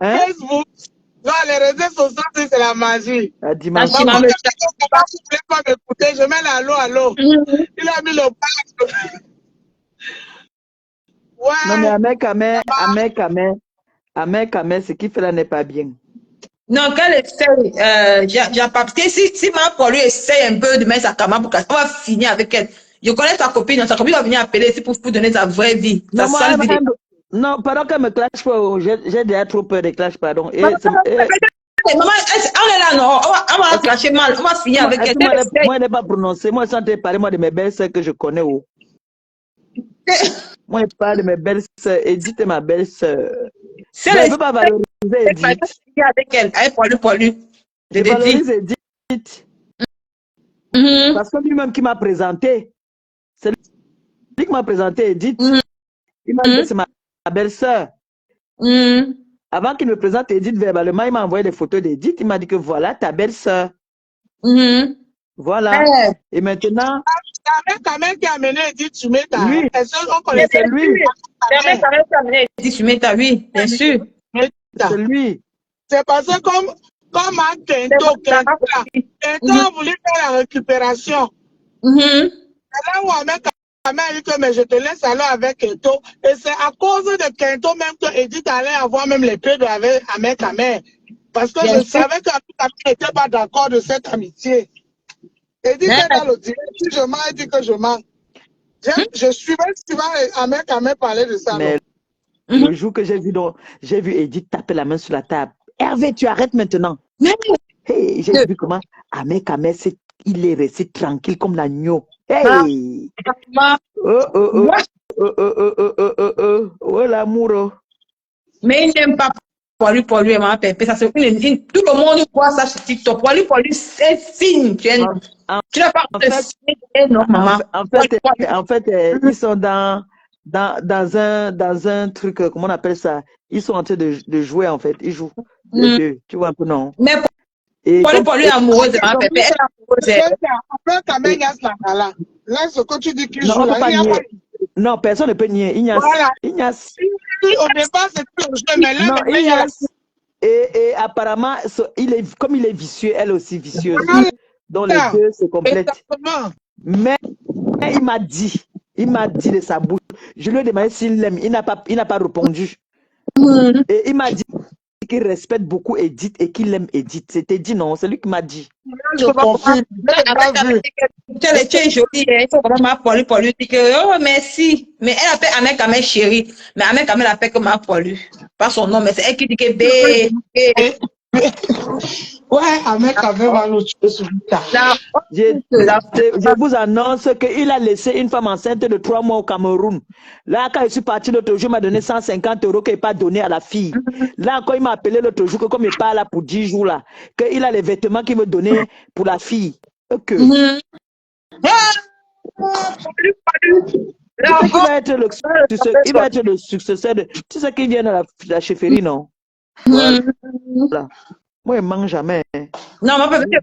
D: Facebook. Non, les réseaux sociaux, c'est la magie.
C: Dimanche.
D: Je ne pas m'écouter, je mets la loi à l'eau. Il a mis le pas. Ouais.
C: Non, mais Ahmed Kamel, ce qu'il fait là n'est pas bien.
A: Non, qu'elle essaye, j'ai pas, parce que si ma poilu essaye un peu de mettre sa caméra pour on va finir avec elle. Je connais sa copine va venir appeler ici pour donner sa vraie vie.
C: Non, non, pardon qu'elle me clash pas, j'ai déjà trop peur de clash, pardon.
A: Maman, on est là, non, on va clasher mal, on va finir avec elle.
C: Moi, elle n'est pas prononcée. Moi, sans te parler, moi, de mes belles-sœurs que je connais. Moi, je parle de mes belles-sœurs. Edith est ma belle-sœur. Je ne veux pas valoriser Edith.
A: Avec elle, elle est poilu.
C: Je valorise Edith. Parce que lui-même qui m'a présenté, c'est lui qui m'a présenté Edith. Il m'a dit que c'est ma belle-sœur. Avant qu'il me présente Edith verbalement, il m'a envoyé des photos d'Edith. Il m'a dit que voilà ta belle-sœur. Voilà. Et maintenant.
D: C'est quand même qui a amené Edith sur Meta.
C: Oui, c'est lui.
A: C'est quand même qui a amené Edith sur Meta, oui, bien sûr.
C: C'est lui.
D: C'est parce que comme à Kento a voulu faire la récupération. C'est là où Ahmed Kamel dit que mais je te laisse alors avec Kento. Et c'est à cause de Kento même que Edith allait avoir même les pieds avec Ahmed Kamel. Parce que je savais qu'Ahmed Kamel n'était pas d'accord de cette amitié. Edith est dans le direct. Si je mens, elle dit que je mens. Je suivais souvent Ahmed Kamel parler de ça.
C: Mais le jour que j'ai vu Edith taper la main sur la table. Hervé, tu arrêtes maintenant. Hey, j'ai vu comment Ahmed Kamel, il est resté tranquille comme l'agneau. Hey! Oh, l'amour.
A: Mais il n'aime pas poilu, maman Pépé. Ça, tout le monde voit ça sur TikTok. Poilu, c'est signe. Tu n'as pas non, maman.
C: En fait, ils sont dans un truc, comment on appelle ça? Ils sont en train de jouer, en fait. Ils jouent. Les deux. Tu vois un peu, non?
A: Mais Poilu est amoureuse de maman Pépé.
D: Après, quand même, il y a ce là. Là, ce que tu dis qu'il joue là,
C: non, personne ne peut nier. Ignace.
D: Voilà.
C: Ignace.
D: Au départ, c'était le jeu, mais là,
C: non, Ignace. Et apparemment, comme il est vicieux, elle aussi vicieuse. Donc, les deux se complètent. Mais il m'a dit de sa bouche. Je lui ai demandé s'il l'aime. Il n'a pas répondu. Et il m'a dit qu'il respecte beaucoup Edith et qu'il aime Edith. C'était dit, non? C'est lui qui m'a dit.
D: Je confirme.
A: Tu es jolie, il faut vraiment poilu. Dit que, oh, merci. Mais elle appelle Ahmed Kamel chérie. Mais Ahmed Kamel appelle que ma poilu. Pas son nom, mais c'est elle qui dit que B.
D: Ouais, avec va nous tuer sur ça.
C: Je vous annonce qu'il a laissé une femme enceinte de 3 mois au Cameroun. Là, quand je suis parti l'autre jour, il m'a donné 150 € qu'il n'a pas donné à la fille. Là, quand il m'a appelé l'autre jour, que comme il n'est pas là pour 10 jours, là, qu'il a les vêtements qu'il veut donner pour la fille. Ok. Il va être le successeur de... Tu sais qu'il vient de la chefferie, non? Voilà. Moi, il ne mange jamais.
A: Non, ma pépé, tu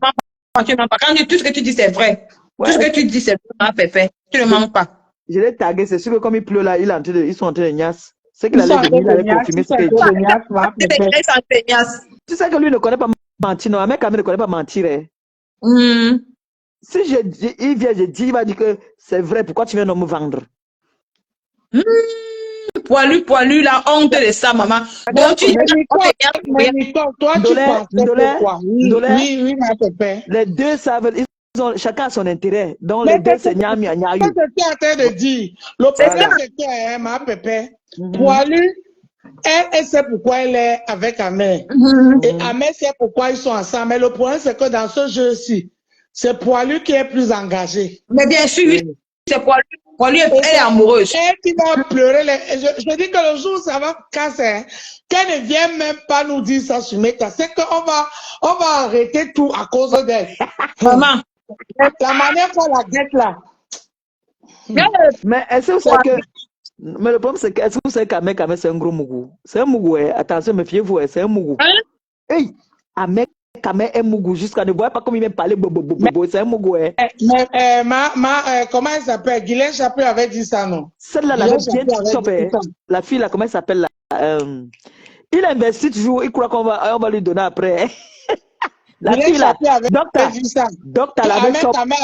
A: ne manges pas. Quand tout ce que tu dis, c'est vrai.
C: Ouais.
A: Tout ce que tu dis, c'est vrai, ma pépé. Tu ne manges pas.
C: Je l'ai tagué, c'est sûr que comme il pleut là, ils sont en train de niasse. C'est qu'il allait venir, il allait confirmer ce qu'il dit. Tu sais que lui ne connaît pas mentir, non? Un mec, ne connaît pas mentir. Hein? Si il vient, je dis, il va dire que c'est vrai, pourquoi tu viens de me vendre?
A: Poilu, la honte de ça, maman. Donc, tu dis,
D: toi, tu penses quoi? Oui, ma pépé.
C: Les deux savent, chacun a son intérêt. Donc, les deux, c'est nyam.
D: C'est ce que tu es en train de dire. Le problème, c'est que, ma pépé, Poilu, elle sait pourquoi elle est avec Amé. Et Amé sait pourquoi ils sont ensemble. Mais le problème, c'est que dans ce jeu-ci, c'est Poilu qui est plus engagé.
A: Mais bien sûr, c'est Poilu. Poilu, elle est amoureuse.
D: Elle qui va pleurer. Je dis que le jour où ça va casser, qu'elle ne vient même pas nous dire ça sur Meta. C'est qu'on va arrêter tout à cause d'elle.
A: Maman.
D: La manière qu'on la guette là.
C: Mais est-ce que vous savez que... Mais le problème, c'est que est-ce que vous savez qu'Amek, c'est un gros mougou? C'est un mougou, attention, méfiez-vous, c'est un mougou. Hey, Amek est mougou, jusqu'à ne voir pas comme il m'a parlé, c'est un mougou.
D: Comment elle s'appelle? Guylaine Chapuis avait dit ça, non?
C: Celle-là, la fille, là, comment elle s'appelle là? Il investit toujours, il croit qu'on va lui donner après. La fille là, docteur, la même chose.
D: Que Amé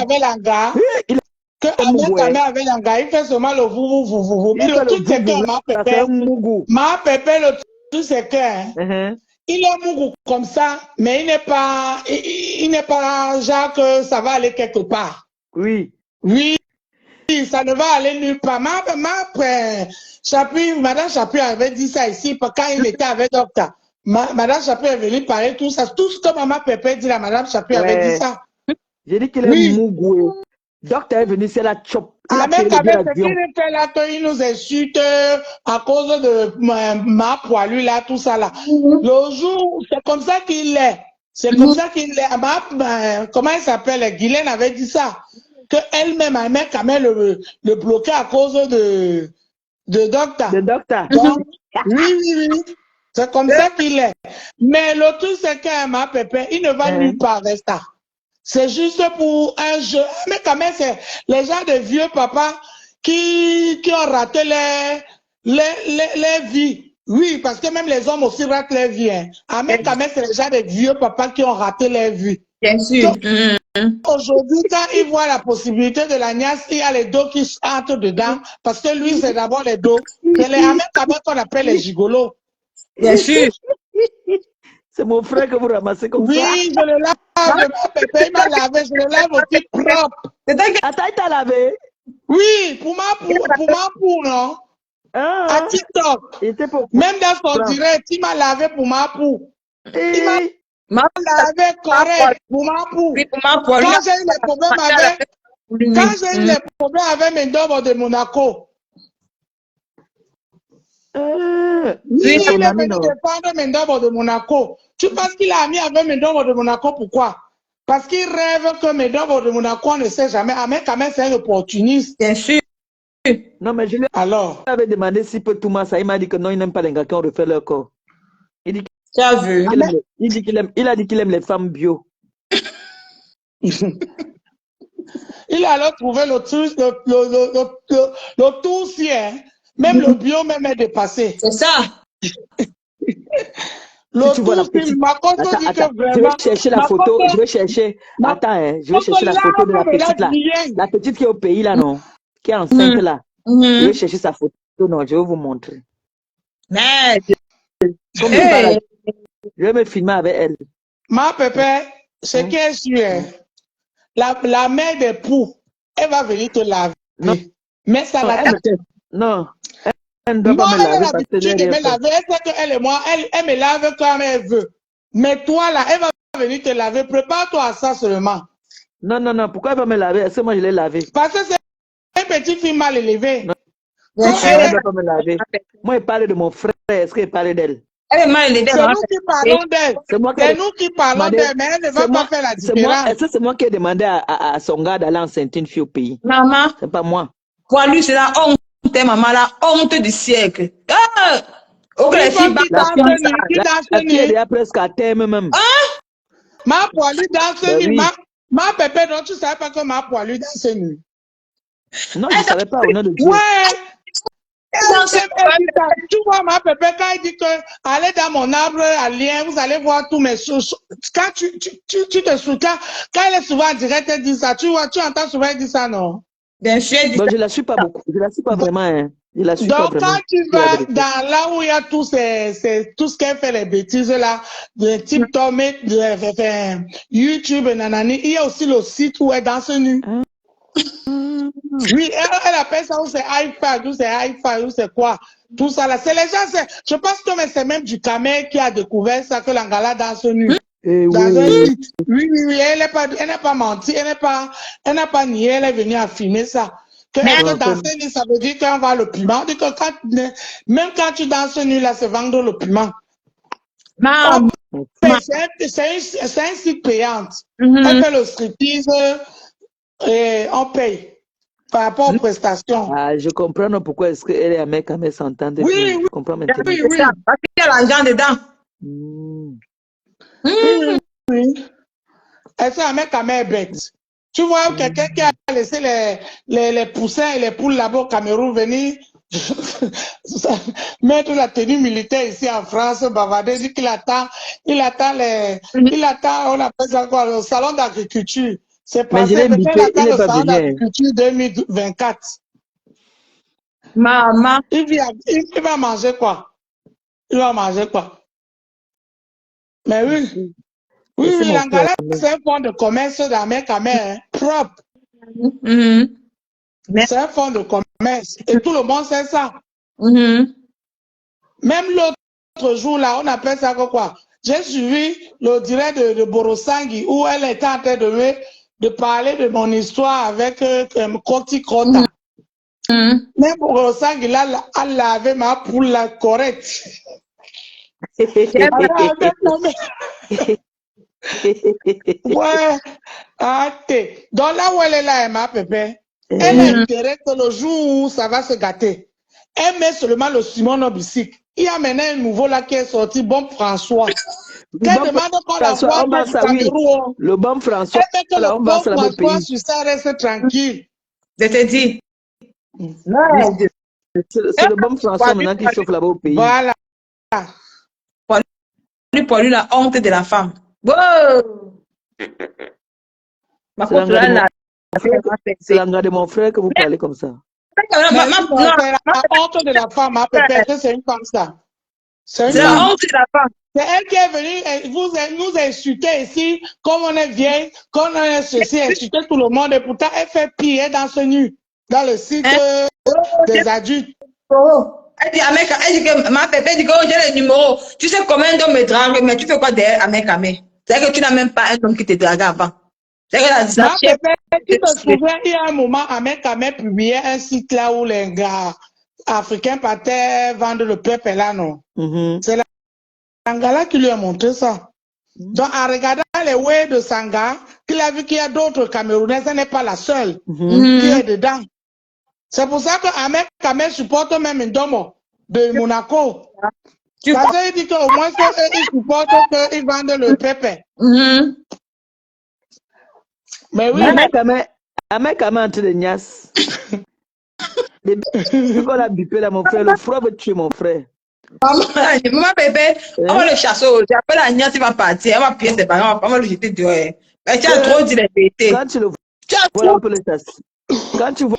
D: avait l'anga, il fait seulement le vous. Mais le truc, c'est que ma pépé, le truc, c'est que il est mougou comme ça, mais il n'est pas genre que ça va aller quelque part.
C: Oui,
D: ça ne va aller nulle part. Madame Chapuis avait dit ça ici, quand il était avec docteur. Madame Chapuis est venue parler tout ça. Tout ce que maman Pépé dit, la Madame Chapuis avait dit ça.
C: J'ai dit qu'il est mougou. Docteur est venu, c'est la chop.
D: Avec ce qu'il fait là, qu'il nous insulte à cause de ma poilu là, tout ça là. Le jour, c'est comme ça qu'il est. C'est comme ça qu'il est. Comment elle s'appelle? Guylaine avait dit ça. qu'elle-même a même quand même le bloqué à cause de docteur.
C: De docteur.
D: Donc, oui. C'est comme ça qu'il est. Mais le truc, c'est qu'un ma pépé, il ne va nulle part avec ça. C'est juste pour un jeu. Mais quand même, c'est les gens de vieux papas qui ont raté les vies. Oui, parce que même les hommes aussi ratent les vies. Hein. Mais quand même, c'est les gens de vieux papas qui ont raté les vies.
A: Bien sûr.
D: Aujourd'hui, quand il voit la possibilité de la niasse, il y a les dos qui entrent dedans. Parce que lui, c'est d'abord les dos. C'est les amènes qu'on appelle les gigolos.
A: Bien sûr.
C: C'est mon frère que vous ramassez comme ça.
D: Oui, je le lave. Il m'a lavé, je le lave aussi propre.
C: Attends, il t'a lavé?
D: Oui, pour ma pour, non? À TikTok. Même dans son direct, il m'a lavé pour ma pour. Il m'a lavé correct pour ma pour. Quand j'ai eu les problèmes avec mes dobres de Monaco. Il est venu défendre Mendobo de Monaco. Tu penses qu'il a mis avec Mendobo de Monaco, pourquoi? Parce qu'il rêve que Mendobo de Monaco ne sait jamais. Mais quand même, c'est un opportuniste.
A: Bien sûr.
C: Non, mais je lui avais demandé s'il peut tout masser. Il m'a dit que non, il n'aime pas les gars qui ont refait leur corps. Il dit
A: tu as vu?
C: Il a dit qu'il aime les femmes bio.
D: Il a alors trouvé le tout sien. Même le bio même est dépassé.
A: C'est ça.
C: Si tu vois la petite... Attends, je vais chercher la photo. Je vais chercher. Attends, je vais chercher la photo de la petite là. La petite qui est au pays là, non? Qui est enceinte là. Je vais chercher sa photo. Non, je vais vous montrer.
A: Mais...
C: Je vais me filmer avec elle.
D: Ma pépé, ce qui est sûr, la mère des poux, elle va venir te laver.
C: Non.
D: Mais ça va
C: non. Elle ne doit pas me laver parce que
D: elle sait qu'elle et moi, elle me lave comme elle veut. Mais toi, là, elle va venir te laver. Prépare-toi à ça seulement.
C: Non. Pourquoi elle va me laver? Est-ce que moi, je l'ai lavé?
D: Parce que c'est une petite fille mal élevée.
C: Non,
A: Bien
D: Quand
A: sûr.
D: elle
C: elle
D: est...
C: ne va pas me laver. Moi, il parlait de mon frère. Est-ce qu'il parlait d'elle?
A: Elle est mal élevée,
D: C'est
A: maman
D: nous qui
A: Pépé.
D: parlons d'elle.
C: C'est moi qui
D: C'est
C: ai
D: nous qui parlons
C: demandé.
D: d'elle, mais elle ne va pas faire la différence.
C: Est-ce que c'est moi qui ai demandé à son gars d'aller enceinter une fille au pays?
A: Maman,
C: C'est pas moi.
A: pour lui, c'est la honte, maman, la honte du siècle. Ah! Ok, les
D: Une
A: filles
D: femme qui
A: battent
D: danse
A: comme
D: nu,
A: ça.
D: qui
C: La
D: danse
C: fille est
D: nu.
C: déjà presque à terme même.
D: Ma poilue danse
C: Ben
D: nu.
C: oui.
D: Ma pépé, donc tu ne savais pas que ma poilue danse nu.
C: Non, je ne savais pas, au nom de Dieu.
D: Ouais.
A: Dans ce
D: Elle dit ça. Tu vois, ma pépé, quand elle dit que allez dans mon arbre à lien, vous allez voir tous mes choses. Quand tu te souviens, quand elle est souvent en direct, elle dit ça. Tu vois, tu entends souvent, elle dit ça, non?
A: bien sûr, elle dit
C: Bon,
A: ça.
C: je ne la suis pas beaucoup. Je ne la suis pas vraiment. Hein. Je la suis pas
D: Donc,
C: vraiment.
D: quand tu
C: C'est la
D: vas
C: vérité.
D: dans là où il y a tout ce qu'elle fait, les bêtises là, de TikTok, de YouTube, nanani, il y a aussi le site où elle danse nu. Oui, elle appelle ça, ou c'est iPad, ou c'est iPad, ou c'est quoi. Tout ça là, c'est les gens, je pense que c'est même du Camer qui a découvert ça, que l'Angala danse nu.
C: Eh
D: Dans un
C: oui.
D: site. Oui, elle n'a pas menti, elle n'a pas nié, elle est venue affirmer ça. Que
C: Ouais,
D: danser nu, ça veut dire qu'on va le piment. On dit que même quand tu danses nu, là, c'est vendre le piment.
A: Maman,
D: C'est un site payant.
A: mhm.
D: Elle fait le striptease et on paye par rapport aux prestations.
C: Ah, je comprends non, pourquoi est-ce qu'elle et Ahmed Kamel s'entendent bien.
D: Oui,
C: Je comprends maintenant.
D: oui,
A: c'est
D: oui.
A: ça. Parce qu'il y a l'argent dedans.
C: Hmm.
D: Oui. Elle s'est avec ta mère bête. Tu vois quelqu'un qui a laissé les poussins et les poules là-bas au Cameroun venir mettre la tenue militaire ici en France, bavarder, dit qu'il attend, il attend, on appelle ça quoi, le salon d'agriculture. C'est
C: Mais je
D: passé,
C: l'ai
D: peut-être
C: bipé,
D: il
C: il
D: attend
C: n'est
D: le
C: pas
D: salon
C: venu. Hein.
D: d'agriculture 2024.
A: Maman,
D: Il va manger quoi? Il va manger quoi? Mais oui. Oui,
C: Et c'est mon frère.
D: l'Angala, c'est un fonds de commerce d'Amérique, hein, propre.
A: mhm. Mais-
D: C'est un fonds de commerce. Et tout le monde sait ça.
A: mhm.
D: Même l'autre jour, là, on appelle ça quoi? J'ai suivi le direct de Borosangui où elle était en train de parler de mon histoire avec Koti Krota.
A: Mhm.
D: Même Borosangui, là, elle avait ma poule là, correcte. Ouais, donc là où elle est là, ma pépé, elle a intérêt que le jour où ça va se gâter, elle met seulement le Simon au bicycle. Il y a maintenant un nouveau là qui est sorti, Bon François. Qu'elle demande qu'on la voit
C: on va
D: du
C: ça, oui.
D: Cameroun.
C: Le bon François,
D: Elle met que
C: là,
D: le
C: on va
D: Bon
C: ça là au
D: François
C: pays.
D: sur ça reste tranquille.
A: Je te dis.
C: Oui, c'est le bon François maintenant qui chauffe là-bas au pays.
D: Voilà.
A: Pour lui, la honte de la femme. Wow! Ma
C: C'est
A: contre, là, là,
C: C'est l'engrais de mon frère que vous parlez comme ça.
D: Mais c'est la honte de la femme, ma pépé, que c'est une femme ça. C'est
A: la honte de la femme.
D: C'est elle qui est venue nous insulter ici, comme on est vieille, comme on est ceci, insulter tout le monde, et pourtant elle fait pire dans ce nu, dans le site des adultes.
A: Elle dit, elle dit que ma pépé dit que oh, j'ai le numéro. Tu sais combien d'hommes me draguent, mais tu fais quoi derrière Ahmed Kamel? C'est que tu n'as même pas un homme qui te drague avant. C'est que
D: Ma pépé, tu te souviens, il y a un moment, Ahmed Kamel publiait un site là où les gars africains partaient vendre le peuple là, non? C'est Sangala qui lui a montré ça. Donc, en regardant les way de Sanga, qu'il a vu qu'il y a d'autres Camerounais, ce n'est pas la seule qui est dedans. C'est pour ça que Ahmed Kamel supporte même Ndomo de Monaco. Parce qu'il dit qu'au moins, ils supportent qu'ils vendent le pépé. Mais oui.
C: Ahmed Kamel entre les nias. Depuis qu'on a bipé là, mon frère, le froid veut tuer mon frère.
A: Maman bébé, on va le chasser. J'appelle la nièce, il va partir. Elle va piller ses parents, on va le jeter dehors. Mais tu as trop dit la vérité.
C: Quand tu le vois, un peu le chasser. Quand tu vois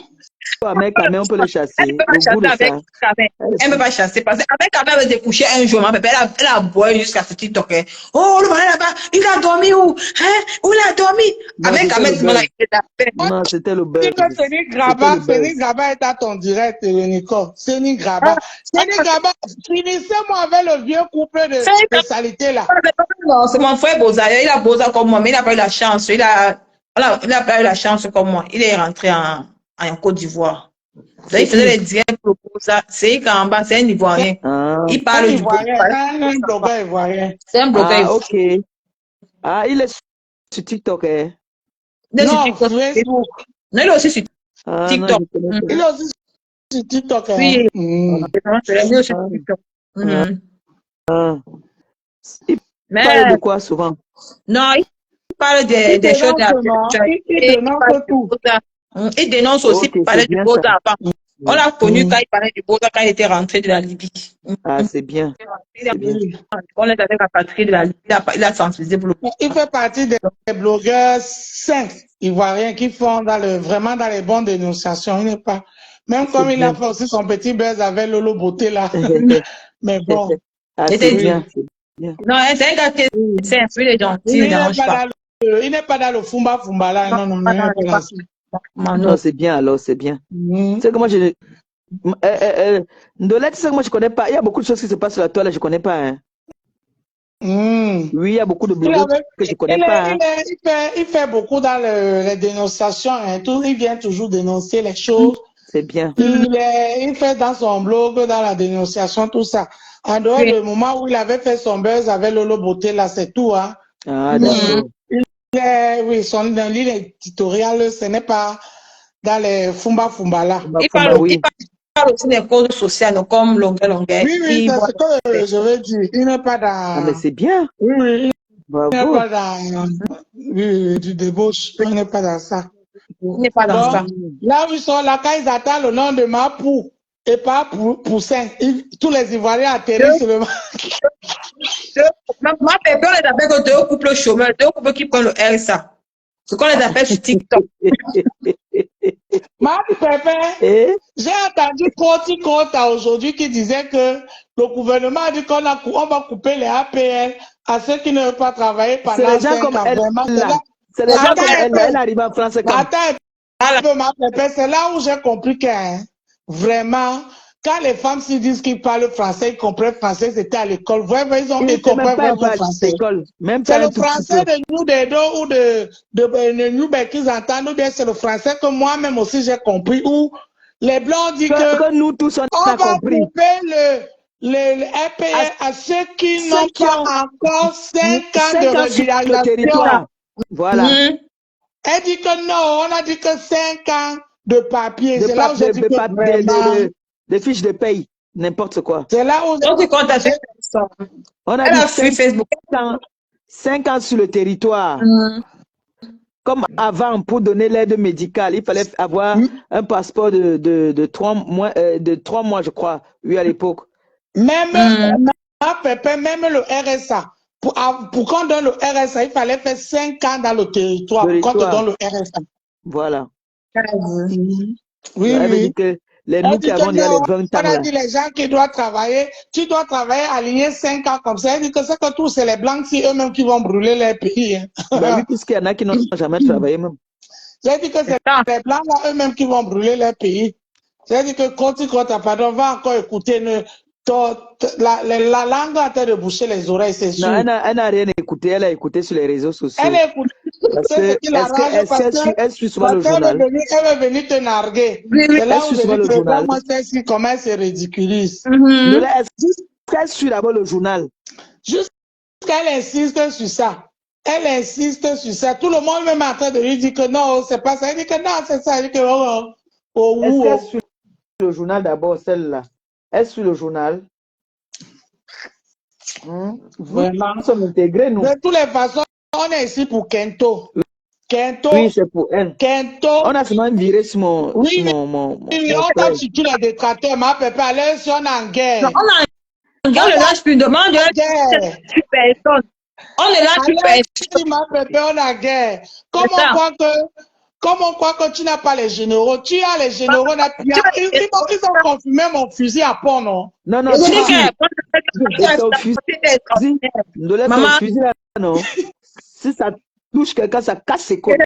C: avec Kamé, on peut le
A: Elle ne
C: chasser.
A: peut pas
C: Au goût
A: chasser
C: de
A: avec
C: ça.
A: Kamé. Elle ne peut pas chasser parce qu'avec Kamé, elle veut découcher un jour. Ma bébé, elle a boire jusqu'à ce TikTok. Hein. Oh, le mari là-bas, il a dormi où? Hein? Où il a dormi?
C: Non,
A: Avec
C: c'était
A: Kamé,
C: le
A: tout le monde a
C: buzz.
A: été tapé.
C: Non, c'était le
D: Dis
C: buzz.
D: que Séni
C: C'était
D: Graba,
C: le
D: Séni
C: buzz.
D: Graba est à ton direct, Nico. Séni
A: Ah,
D: Graba. Séni Graba, finissez-moi avec le vieux couple
A: c'est
D: de salité là.
A: non, c'est mon frère Boza. Il a Boza comme moi, mais il n'a pas eu la chance. Il a pas eu la chance comme moi. Il est rentré en Côte d'Ivoire. Donc,
C: C'est
A: il faisait
C: qui?
A: les directs pour Boza. C'est Kamba, c'est un Ivoirien.
C: Ah,
A: Il
D: Un
A: parle du
D: Ivoirien,
A: Boza.
D: un blogueur Ivoirien.
A: C'est un blogueur.
C: ah, ok. Ah, il est sur TikTok, hein?
A: Il est sur
D: Non,
A: TikTok.
D: Facebook.
A: Non, il est aussi sur
C: Ah, non,
A: TikTok.
C: je connais pas.
D: Il est aussi sur TikTok. Hein.
A: Oui,
D: Mm.
A: il est aussi sur
C: Ah,
A: TikTok.
C: ah, ah. Il
A: Mais
C: parle de quoi souvent?
A: non, il parle
D: Il
A: des choses de la
D: dénonce, non? Il
A: spiritualité. Il
D: dénonce
A: parle du
D: tout.
A: Boza. Il dénonce aussi,
C: Ok,
A: il parlait
C: c'est
A: du
C: bien
A: Boza
C: ça.
A: avant. On l'a connu quand il parlait du Boza, quand il était rentré de la Libye.
C: Ah, c'est bien. C'est bien.
A: On est avec la patrie de la Libye. Il a sensibilisé pour le
D: Il fait partie des blogueurs 5 ivoiriens qui font vraiment dans les bonnes dénonciations. Il n'est pas. Même
C: C'est
D: comme il a
C: bien.
D: fait aussi son petit buzz avec Lolo Beauté là. Mais bon.
C: Ah,
A: Il
C: c'est
A: était-
C: bien. C'est bien.
A: Non, c'est un gars qui est simple, il est gentil, il ne dérange pas.
D: Il n'est pas dans le Fumba Fumba là. Non, non, non. Il n'est pas là.
A: Non,
C: Non, c'est bien alors, c'est bien.
D: Mhm.
C: Tu sais que moi, Ndolette, tu sais que moi, je connais pas. Il y a beaucoup de choses qui se passent sur la toile, je connais pas. Hein.
D: Mhm.
C: Oui, il y a beaucoup de
D: Il
C: blogueurs
D: avait-
C: que je connais pas. Hein.
D: il fait beaucoup dans les dénonciations. Hein. Il vient toujours dénoncer les choses.
C: C'est bien.
D: Il fait dans son blog, dans la dénonciation, tout ça. En dehors
A: Oui.
D: du moment où il avait fait son buzz avec Lolo Beauté, là, c'est tout. Hein.
C: Ah, d'accord.
D: Oui, son ligne éditoriale, ce n'est pas dans les Fumba Fumba là.
A: Il
C: Fumba,
A: parle,
C: oui.
A: il parle aussi des causes sociales comme longueur.
D: Oui, oui, c'est ce que je veux dire. Il n'est pas
C: Ah, mais
D: dans.
C: c'est bien.
D: Oui, oui, il n'est
C: Bravo.
D: pas dans. Oui, du débauche. Il n'est pas dans ça.
A: Il n'est pas dans
D: Donc,
A: ça.
D: là où ils sont là, quand ils attendent le nom de Mapou et pas Poussin, tous les Ivoiriens atterrissent sur le.
A: Ma pépé, on les appelle que deux couples chômeurs, deux couples qui prennent le RSA. Ce qu'on les appelle sur TikTok.
D: Ma pépé,
C: Et
D: j'ai entendu Koti Kota aujourd'hui qui disait que le gouvernement a dit qu'on va couper les APL à ceux qui ne veulent pas travailler
C: c'est
D: pendant
C: les gens
D: 5
C: comme
D: ans.
C: elle,
D: Vraiment, c'est
C: là.
D: là.
C: C'est les gens
D: Attends
C: comme
D: un
C: elle,
D: peu.
C: là. Elle arrive en France comme.
D: Attends un peu, ma pépé, c'est là où j'ai compris que vraiment, quand les femmes se disent qu'ils parlent français, ils comprennent français, c'était à l'école. Vraiment, ils
C: Il n'était même
D: comprennent
C: pas un peu
D: vraiment
C: à
D: français.
C: l'école. Même
D: C'est
C: pas un
D: le
C: tout petit
D: français
C: peu.
D: de nous, des dos ou de nous qu'ils entendent, ou bien c'est le français que moi-même aussi j'ai compris, où les blancs disent
C: Que nous tous, on
D: on
C: a
D: va
C: compris.
D: couper le RPR à ceux qui
C: Ceux
D: n'ont
C: qui
D: pas
C: ont
D: encore 5 ans
C: 5
D: de
C: ans sur le
D: régularisation.
C: territoire. Voilà.
D: Elle dit que non, on a dit que 5 ans de papier.
C: De
D: C'est là où j'ai dit que vraiment.
C: des fiches de paye. N'importe quoi.
D: C'est là où
A: Donc, tu comptes à faire ça.
C: On a
A: Elle a
C: dit
A: fui Facebook.
C: 5 ans sur le territoire. Comme avant, pour donner l'aide médicale, il fallait avoir un passeport de 3 mois, je crois, oui, à l'époque.
D: Même, même le RSA. Pour qu'on donne le RSA, il fallait faire 5 ans dans le territoire pour qu'on te donne le RSA.
C: Voilà.
D: Oui,
C: Elle veut
D: oui.
C: dire que les nous qui avons déjà les 20 ans
D: on a
C: là.
D: dit les gens qui doivent travailler, tu dois travailler aligné 5 ans comme ça. Elle dit que c'est que tout, c'est les blancs, c'est eux-mêmes qui vont brûler les pays. Hein.
C: Ben oui, puisqu'il y en a qui n'ont jamais travaillé même.
D: J'ai dit que c'est les blancs là, eux-mêmes qui vont brûler les pays. J'ai dit que quand pardon, va encore écouter la langue en train de boucher les oreilles, c'est sûr.
C: Non, elle n'a rien écouté, elle a écouté sur les réseaux sociaux.
D: Elle écoute.
C: Elle suit souvent le journal.
D: Elle veut venir te narguer. C'est là où je dis que moi, c'est comment elle se ridiculise.
C: Est-ce qu'elle suit d'abord le journal?
D: Jusqu'elle insiste sur ça. Elle insiste sur ça. Tout le monde même est en train de lui dire que non, c'est pas ça. Elle dit que non, c'est ça. Elle dit que
C: est-ce qu'elle suit le journal d'abord, celle-là? Elle suit le journal.
D: Vraiment.
C: Nous sommes intégrés, nous.
D: De toutes les façons, on est ici pour Kento. Kento.
C: Oui, c'est pour elle.
D: Kento.
C: On a seulement viré sur mon.
D: Oui, on tape sur tous les détracteurs, ma pépé, allez, si on est en guerre.
A: Non, on ne lâche plus. Demande de personne. On ne lâche plus personne.
D: Ma pépé, on est en guerre. Comment on croit que Comme on croit que tu n'as pas les généraux, tu as les généraux là, ils ont confirmé mon fusil à pont, non?
C: Non, non,
A: Je
C: si,
A: dis
C: si. Et
A: que
C: ton fusil, ton
A: maman,
C: fusil là, non. Si ça touche quelqu'un, ça casse ses côtes.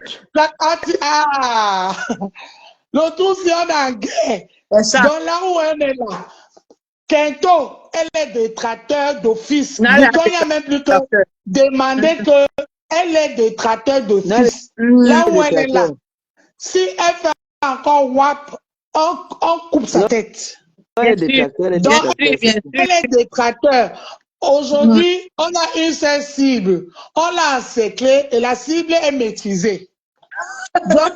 D: Ah, le tout, c'est en guerre.
A: c'est ça.
D: Donc là où elle est là, Kento, elle est détracteur d'office.
A: Non, là,
D: Bouton, il y a même plus que demander que elle est détracteur
C: Non,
D: d'office.
A: Mhm.
D: Là où elle est là,
C: détracteur.
D: si elle fait encore WAP, on coupe sa tête.
C: Elle est
A: Bien sûr.
C: détracteur, elle est
D: Donc,
A: Bien sûr,
C: détracteur.
A: bien sûr.
D: elle est détracteur. Aujourd'hui, on a une seule cible. On l'a encerclée et la cible est maîtrisée. Donc,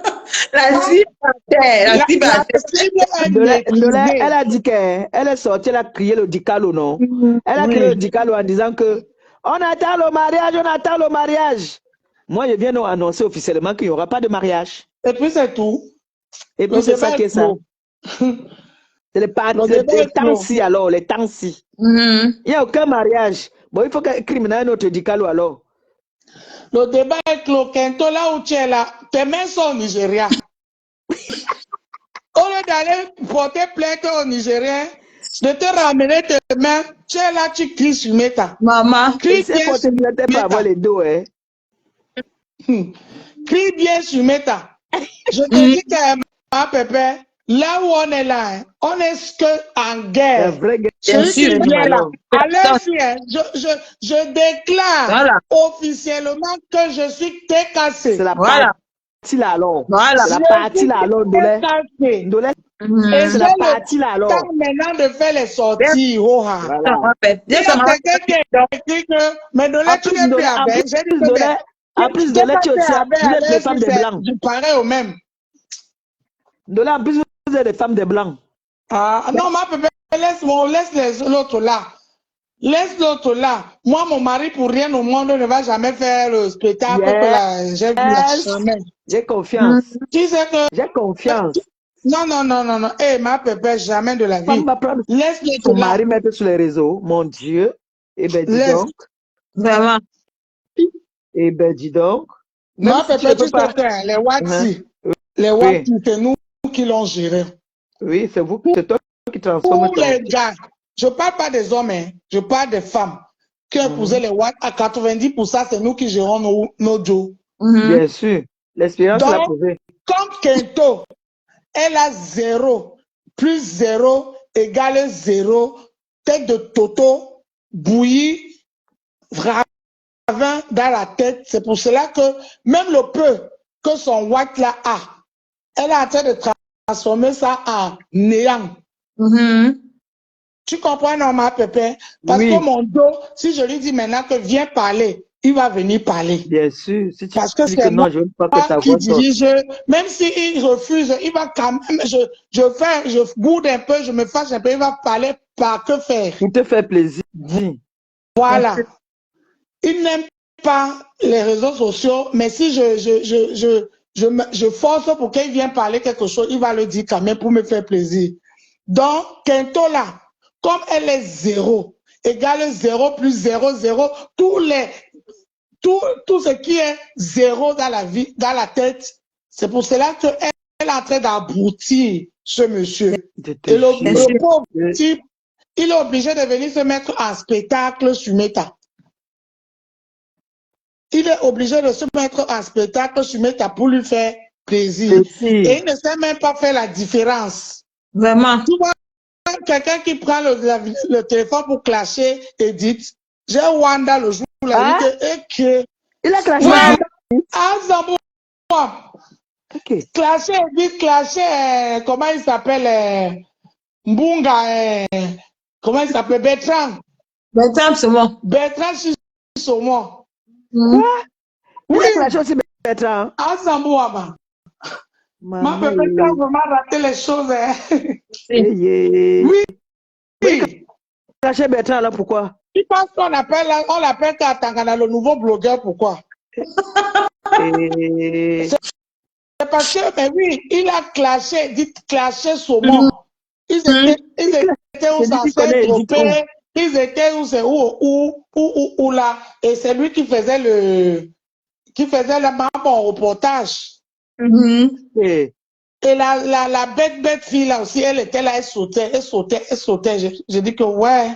A: La cible à terre, la cible à
D: la
A: terre.
D: cible est
C: Ndolé,
D: maîtrisée.
C: elle a dit qu'elle est sortie, elle a crié le dicalo, non?
A: Mhm.
C: Elle a
D: Oui.
C: crié le dicalo en disant que on attend le mariage, on attend le mariage. Moi, je viens d'annoncer officiellement qu'il n'y aura pas de mariage.
D: Et puis c'est tout.
C: Et puis
D: Le
C: c'est
D: débat
C: ça qui est
D: est
C: ça.
D: clos.
C: C'est
D: Le débat
C: les
D: est clos.
C: temps-ci alors, les temps-ci.
A: Mhm.
C: Il n'y a aucun mariage. Bon, il faut qu'un criminel notre dicalo alors.
D: Le débat est clos. Kento, là où tu es là, tes mains sont au Nigeria. Au lieu d'aller porter plainte au Nigérien, de te ramener tes mains, tu es là, tu cries sur Meta.
A: Maman,
D: Crie
C: C'est
D: bien
C: pour te
D: sur
C: plaindre pas avoir
D: Meta.
C: les dos, hein.
D: Crie bien sur Meta. Je te
A: Mhm.
D: dis que ma pépé, là où on est là, hein, on est que en
C: C'est un
D: guerre.
C: vrai gars.
A: bien
D: Celui qui
A: sûr.
D: vient là,
C: Alors,
D: à leur fier, je déclare
A: Voilà,
D: officiellement que je suis
C: c'est
D: TKC.
C: la
A: voilà,
C: partie là alors.
A: voilà.
C: C'est la
D: Je
C: partie
D: suis
C: là alors, Ndolé.
D: TKC.
C: Ndolé,
A: Mhm.
D: Et
C: c'est
D: j'ai
C: la
D: le
C: partie là alors.
D: temps maintenant de faire les
A: Bien
D: sorties. Oh, ah.
A: sûr,
C: Voilà.
A: maman,
D: Il
A: bien
D: y
A: sûr,
D: a
A: maman.
D: quelqu'un qui a écrit que, mais de
C: En
D: là, tu
C: plus,
D: n'es plus
C: Ndolé, en
D: avec. J'ai dit
C: plus,
D: que,
C: Ndolé,
D: mais,
C: en plus,
D: qu'est-ce
C: Ndolé,
D: que
C: tu
D: tu es
C: aussi,
D: avec,
C: vous êtes les
D: avec,
C: femmes
D: puis
C: des
D: c'est
C: blancs.
D: du pareil au même.
C: Ndolé, en plus, vous êtes les femmes des blancs.
D: Ah, non, ma pépé, laisse l'autre là. Laisse l'autre là. Moi, mon mari, pour rien au monde, ne va jamais faire le spectacle que là, j'ai vu là.
C: Yes,
D: Jamais.
C: j'ai confiance.
A: Mhm.
D: Tu sais que,
C: J'ai confiance.
D: non, non, non, non, non. Eh, ma pépé, jamais de la
C: Femme
D: vie.
C: va prendre
D: Laisse l'autre
C: son
D: là.
C: mari, mettre sur les réseaux. Mon Dieu. Eh ben, dis
D: Laisse.
C: donc.
A: Vraiment.
C: Eh ben, dis donc. Même
D: Ma
C: si tu ne
D: pépé, tu
C: peux
D: sais
C: pas.
D: que les
C: Hein?
D: Watsi, les
C: Oui,
D: Watsi, c'est nous qui l'ont géré.
C: oui, c'est vous, c'est toi qui transforme
D: Pour
C: ton.
D: les gars, je ne parle pas des hommes, hein, je parle des femmes qui ont épousé
C: Mhm.
D: les Watsi. À 90%, c'est nous qui gérons nos jobs.
A: Mhm.
C: Bien sûr. L'expérience l'a
D: Donc,
C: prouvé.
D: comme Kento, elle a 0 plus 0 égale 0, tête de Toto, bouillie, ravin dans la tête. C'est pour cela que même le peu que son Watt là a, elle est en train de transformer ça en néant.
A: Mhm.
D: Tu comprends, non, ma pépé? Parce que
C: Oui,
D: mon dos, si je lui dis maintenant que viens parler, il va venir parler.
C: bien sûr. Si tu
D: Parce que
C: dis que
D: c'est moi
C: non, je ne veux pas que ta
D: qui
C: voix sorte.
D: dirige, même s'il refuse, il va quand même, je boude un peu, je me fâche un peu, il va parler par que faire.
C: Pour te faire plaisir, dis.
D: Voilà. Il n'aime pas les réseaux sociaux, mais si je force pour qu'il vienne parler quelque chose, il va le dire quand même pour me faire plaisir. Donc, Kento là, comme elle est 0, égale 0 plus 0, 0, tout ce qui est 0 dans la vie, dans la tête, c'est pour cela qu'elle est en train d'abrutir ce monsieur.
C: Je te
D: Et le
C: jure.
D: pauvre type, il est obligé de venir se mettre en spectacle sur Meta. Il est obligé de se mettre en spectacle sur Meta pour lui faire plaisir. Et
C: Plaisir.
D: il ne sait même pas faire la différence.
A: Vraiment.
D: Tu vois, quelqu'un qui prend le téléphone pour clasher et dit, j'ai Wanda le jour où il a
C: Hein?
D: dit que,
C: Il a clashé.
A: Ouais.
C: Ok.
D: clasher, comment il s'appelle, Mbunga, comment il s'appelle,
A: Bertrand, c'est bon.
D: Bertrand Saumon.
A: Mhm.
C: Quoi? Il
D: Oui,
C: a clashé aussi Bertrand.
D: Azambouama. Ma
C: Maman,
D: pépé, tu as vraiment raté les choses. Hein.
C: Oui.
D: Oui.
C: Il a clashé Bertrand alors pourquoi?
D: Tu penses qu'on l'appelle Katangana le nouveau blogueur, pourquoi?
C: Et...
D: C'est parce que, mais oui, il a clashé Saumon. Ils étaient où
C: C'est lui
D: ça
C: qui
D: s'est
C: connaît Edith Kou.
D: dropé, ils étaient où là. Et c'est lui qui faisait le bon reportage.
C: Eh,
D: Et la bête fille là aussi, elle était là, elle sautait. Je dis que ouais.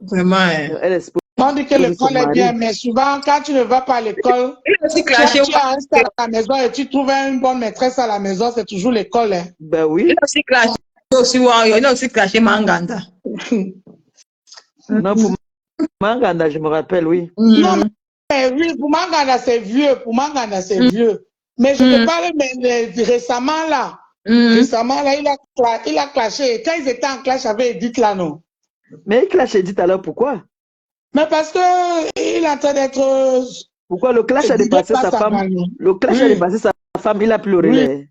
A: Vraiment.
C: elle est
D: On dit que
C: supposée se
D: l'école est bien,
C: marier.
D: mais souvent, quand tu ne vas pas à l'école,
A: Il a aussi
D: tu
A: clashé.
D: as un stage à la maison et tu trouves une bonne maîtresse à la maison, c'est toujours l'école. Hein.
C: Ben
A: Il
C: oui.
A: a aussi clashé. Il a aussi clashé Manganda.
C: Non, pour Manganda, je me rappelle, oui.
D: Non, mais oui, pour Manganda, c'est vieux. Pour Manganda, c'est vieux. Mais je te parle récemment là. Récemment là, il a clashé. Quand ils étaient en clash avec Edith là, non.
C: Mais il clash Edith alors, pourquoi?
D: Mais parce que il est en train d'être.
C: Pourquoi le clash a dépassé sa femme? Le clash a dépassé sa femme, il a pleuré.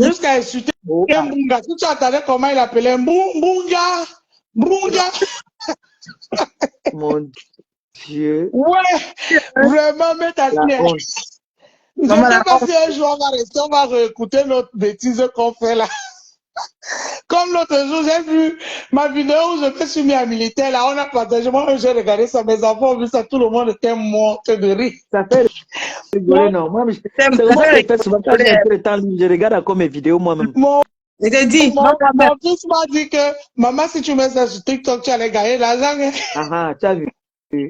D: Jusqu'à insulter Mbunga. Si tu attendais comment il appelait Mbunga.
C: Mon Dieu.
D: Ouais, vraiment, mais t'as
C: La
D: dit.
C: honte.
D: Je ne sais pas si un jour on va réécouter notre bêtise qu'on fait là. Comme l'autre jour, j'ai vu ma vidéo où je me suis mis à militaire, là, on a partagé, moi j'ai regardé ça, mes enfants ont vu ça, tout le monde était mort de rire.
C: Ça fait rigoler, non? Moi, c'est moi qui fais souvent quand j'ai un peu de temps, je regarde encore mes vidéos moi-même.
A: Je te dis,
D: mon fils m'a dit que, maman, si tu mets ça sur TikTok, tu allais gagner l'argent.
C: Ah, tu as vu.
A: Bien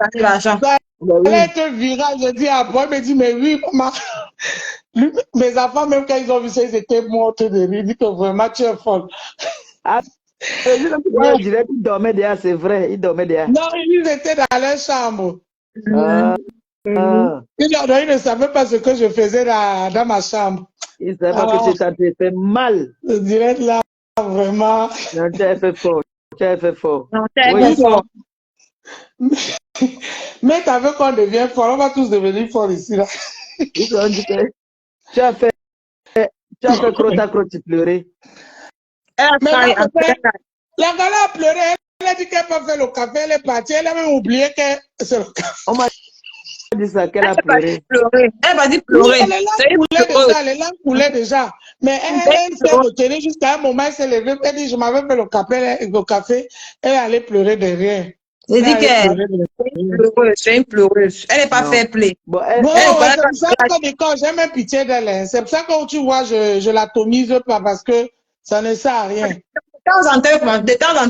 A: gagné l'argent.
D: Elle a été virale, je dis après, elle me dit, mais oui, maman. Mes enfants, même quand ils ont vu ça, ils étaient morts de rire. Ils disent que vraiment, tu es folle.
C: Ah, je dirais qu'ils dormaient derrière, c'est vrai, ils dormaient derrière.
D: Non, ils étaient dans leur chambre. Ils ne savaient pas ce que je faisais dans ma chambre.
C: Ils ne savaient pas que tu étais en train de faire mal.
D: Je dirais là, vraiment.
C: Non, tu as fait fort. Tu as fait fort.
A: Non, tu as fait fort.
D: Mais tu as vu qu'on devient fort. On va tous devenir forts ici. Là.
C: Ils ont dit que tu as fait crotte, tu pleurais.
D: Mais la gala a pleuré. Elle a dit qu'elle n'a pas fait le café. Elle est partie. Elle a même oublié que c'est le café.
C: On m'a dit ça, qu'elle a pleuré.
A: Elle va dire pleurer.
D: Elle est là coulée déjà. Mais elle s'est retenue jusqu'à un moment. Elle s'est levée. Elle dit, je m'avais fait le café. Elle allait pleurer derrière.
A: Je dis qu'elle c'est une pleureuse. Elle n'est pas fair play.
D: Bon, c'est pour ça que j'ai même pitié d'elle. C'est pour ça que tu vois, je l'atomise pas parce que ça ne sert à rien.
A: De temps en temps,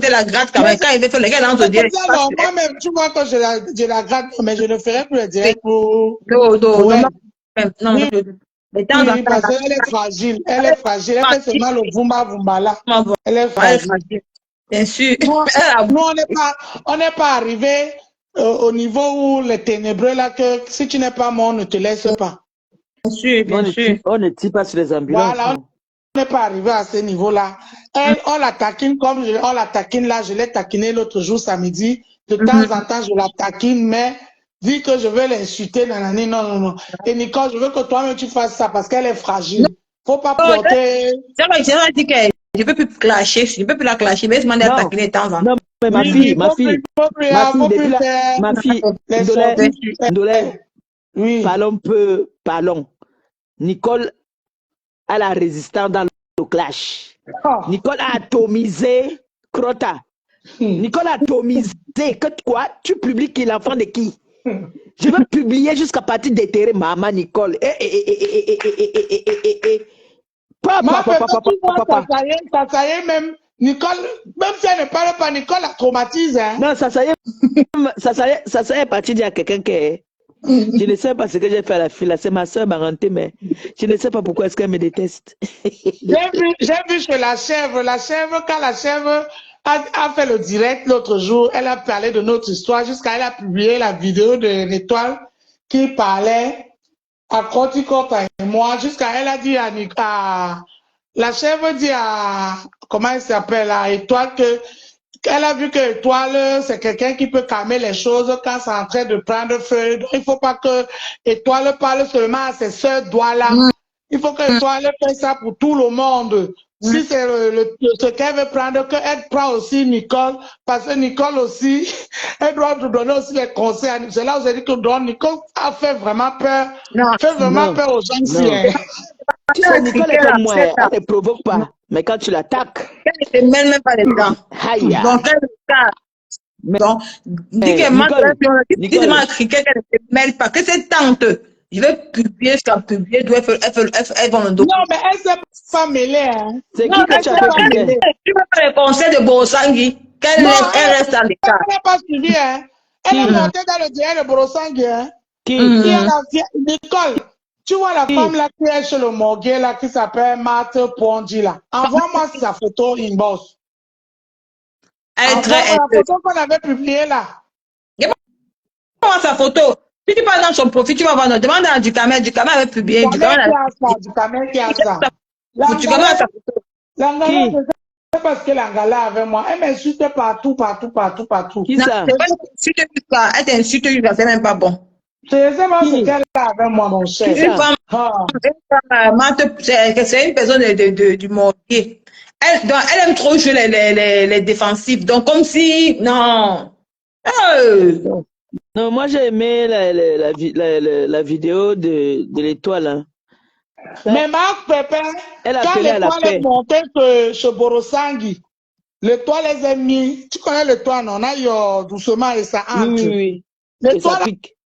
A: la gratte quand même. Quand il veut faire les gars, on se dit.
D: Moi-même, tu vois que je la gratte, mais je ne ferai plus le direct pour.
A: Non. De temps en temps.
D: Parce qu'elle est fragile. Elle est fragile. Elle fait seulement le vumba là. Elle est fragile.
A: Bien sûr.
D: Nous, on n'est pas arrivé au niveau où les ténébreux là, que si tu n'es pas mort, on ne te laisse pas.
A: Bien sûr, bien sûr.
C: On ne tire pas sur les ambulances.
D: Voilà, on n'est pas arrivé à ce niveau-là. On la taquine comme on la taquine là, je l'ai taquiné l'autre jour samedi. De temps en temps, je la taquine, mais dit que je vais l'insulter, non. Et Nicole, je veux que toi-même tu fasses ça parce qu'elle est fragile. Faut pas porter.
A: C'est dit que je ne peux plus clasher, je ne peux plus la clasher, mais je m'en ai taquiné de temps en temps.
C: Non, mais ma fille, parlons. Nicole a la résistance dans le clash. Nicole a atomisé Crota. Nicole a atomisé. Que quoi? Tu publies qui l'enfant de qui? Je veux publier jusqu'à partir d'éterrer maman Nicole.
D: Ça y est, même Nicole, même si elle ne parle pas, Nicole la traumatise. Hein?
C: Non, ça y est parti dire à quelqu'un que je ne sais pas ce que j'ai fait à la fille. C'est ma soeur Baranté, mais je ne sais pas pourquoi est-ce qu'elle me déteste.
D: J'ai vu chez la chèvre, quand la chèvre a fait le direct l'autre jour, elle a parlé de notre histoire jusqu'à elle a publié la vidéo de l'étoile qui parlait à Croticota et moi, jusqu'à elle a dit à la chèvre dit à, comment elle s'appelle, à Étoile qu'elle a vu que Étoile, c'est quelqu'un qui peut calmer les choses quand c'est en train de prendre feu. Donc, il ne faut pas que Étoile parle seulement à ses sœurs Douala. Il faut que Étoile fasse ça pour tout le monde. Si c'est ce qu'elle veut prendre, qu'elle prend aussi Nicole, parce que Nicole aussi, elle doit nous donner aussi les conseils. C'est là où j'ai dit que Nicole a fait vraiment peur, peur aux gens ici.
C: Tu sais, Nicole est comme moi, elle ne provoque pas. Mais quand tu l'attaques,
A: elle ne mêle même pas les dents. Donc, elle dis que Nicole ne se mêle pas, que c'est tante. Je vais publier ce qu'elle a publié. Elle va me
D: Non, mais elle s'est pas mêlée. Hein.
C: C'est
A: Non,
C: qui que tu as fait publier?
A: tu veux pas le conseil de Borosangui. Qu'elle
D: Non,
A: elle reste à l'écart.
D: elle n'a pas suivi. Hein. Elle est montée dans le direct de Borosangui. Hein.
C: Qui?
D: Il y a la Nicole. Tu vois la femme là qui est chez le morgue là, qui s'appelle Marthe Pondi là. Envoie-moi sa photo inbox.
A: Elle est très
D: La photo qu'on avait publiée là.
A: Comment sa photo? Si tu passes dans son profil, tu vas voir. Demande à Ducamel. Ducamel avait publié. Ducamel
D: qui a ça.
A: Ducamel a sa photo.
D: L'Angala, c'est parce que l'Angala avec moi. Elle m'insulte partout.
C: Qui ça?
A: Elle t'insulte jusqu'à c'est même pas bon.
D: Je ne sais pas ce qu'elle a avec moi, mon cher.
A: C'est une personne du mortier. Elle aime trop jouer les défensifs. Donc, comme si. Non.
C: Non, moi j'ai aimé la vidéo de l'étoile. Hein.
D: Mais Marc Pépin, quand l'étoile est montée chez Borosangui, l'étoile les a mis. Tu connais l'étoile, non? On a eu doucement et ça entre.
C: Oui.
D: L'étoile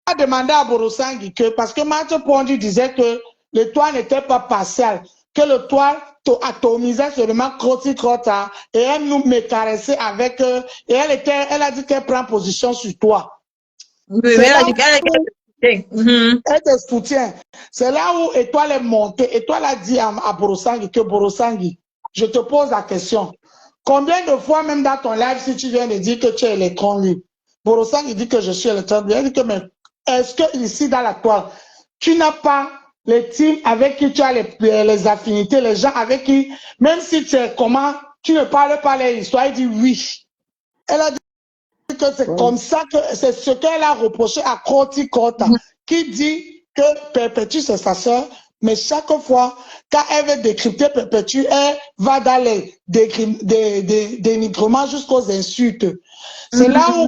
D: a demandé à Borosangui que, parce que Mathieu Pondi disait que l'étoile n'était pas partielle, que l'étoile atomisait seulement Crota et elle nous me caressait avec et elle a dit qu'elle prend position sur toi.
A: Oui, elle a dit qu'elle
D: te soutient. C'est là où Étoile est montée. Étoile a dit à Borosangui que Borosangui, je te pose la question. Combien de fois, même dans ton live, si tu viens de dire que tu es électron libre, Borosangui dit que je suis électron libre. Elle dit que, mais est-ce que ici, dans la toile, tu n'as pas les teams avec qui tu as les affinités, les gens avec qui, même si tu es comment, tu ne parles pas les histoires, elle dit oui. Elle a dit que c'est comme ça que c'est ce qu'elle a reproché à Croti Kota, qui dit que Perpétue c'est sa soeur, mais chaque fois quand elle veut décrypter Perpétue, elle va dans les dénigrements jusqu'aux insultes. C'est là où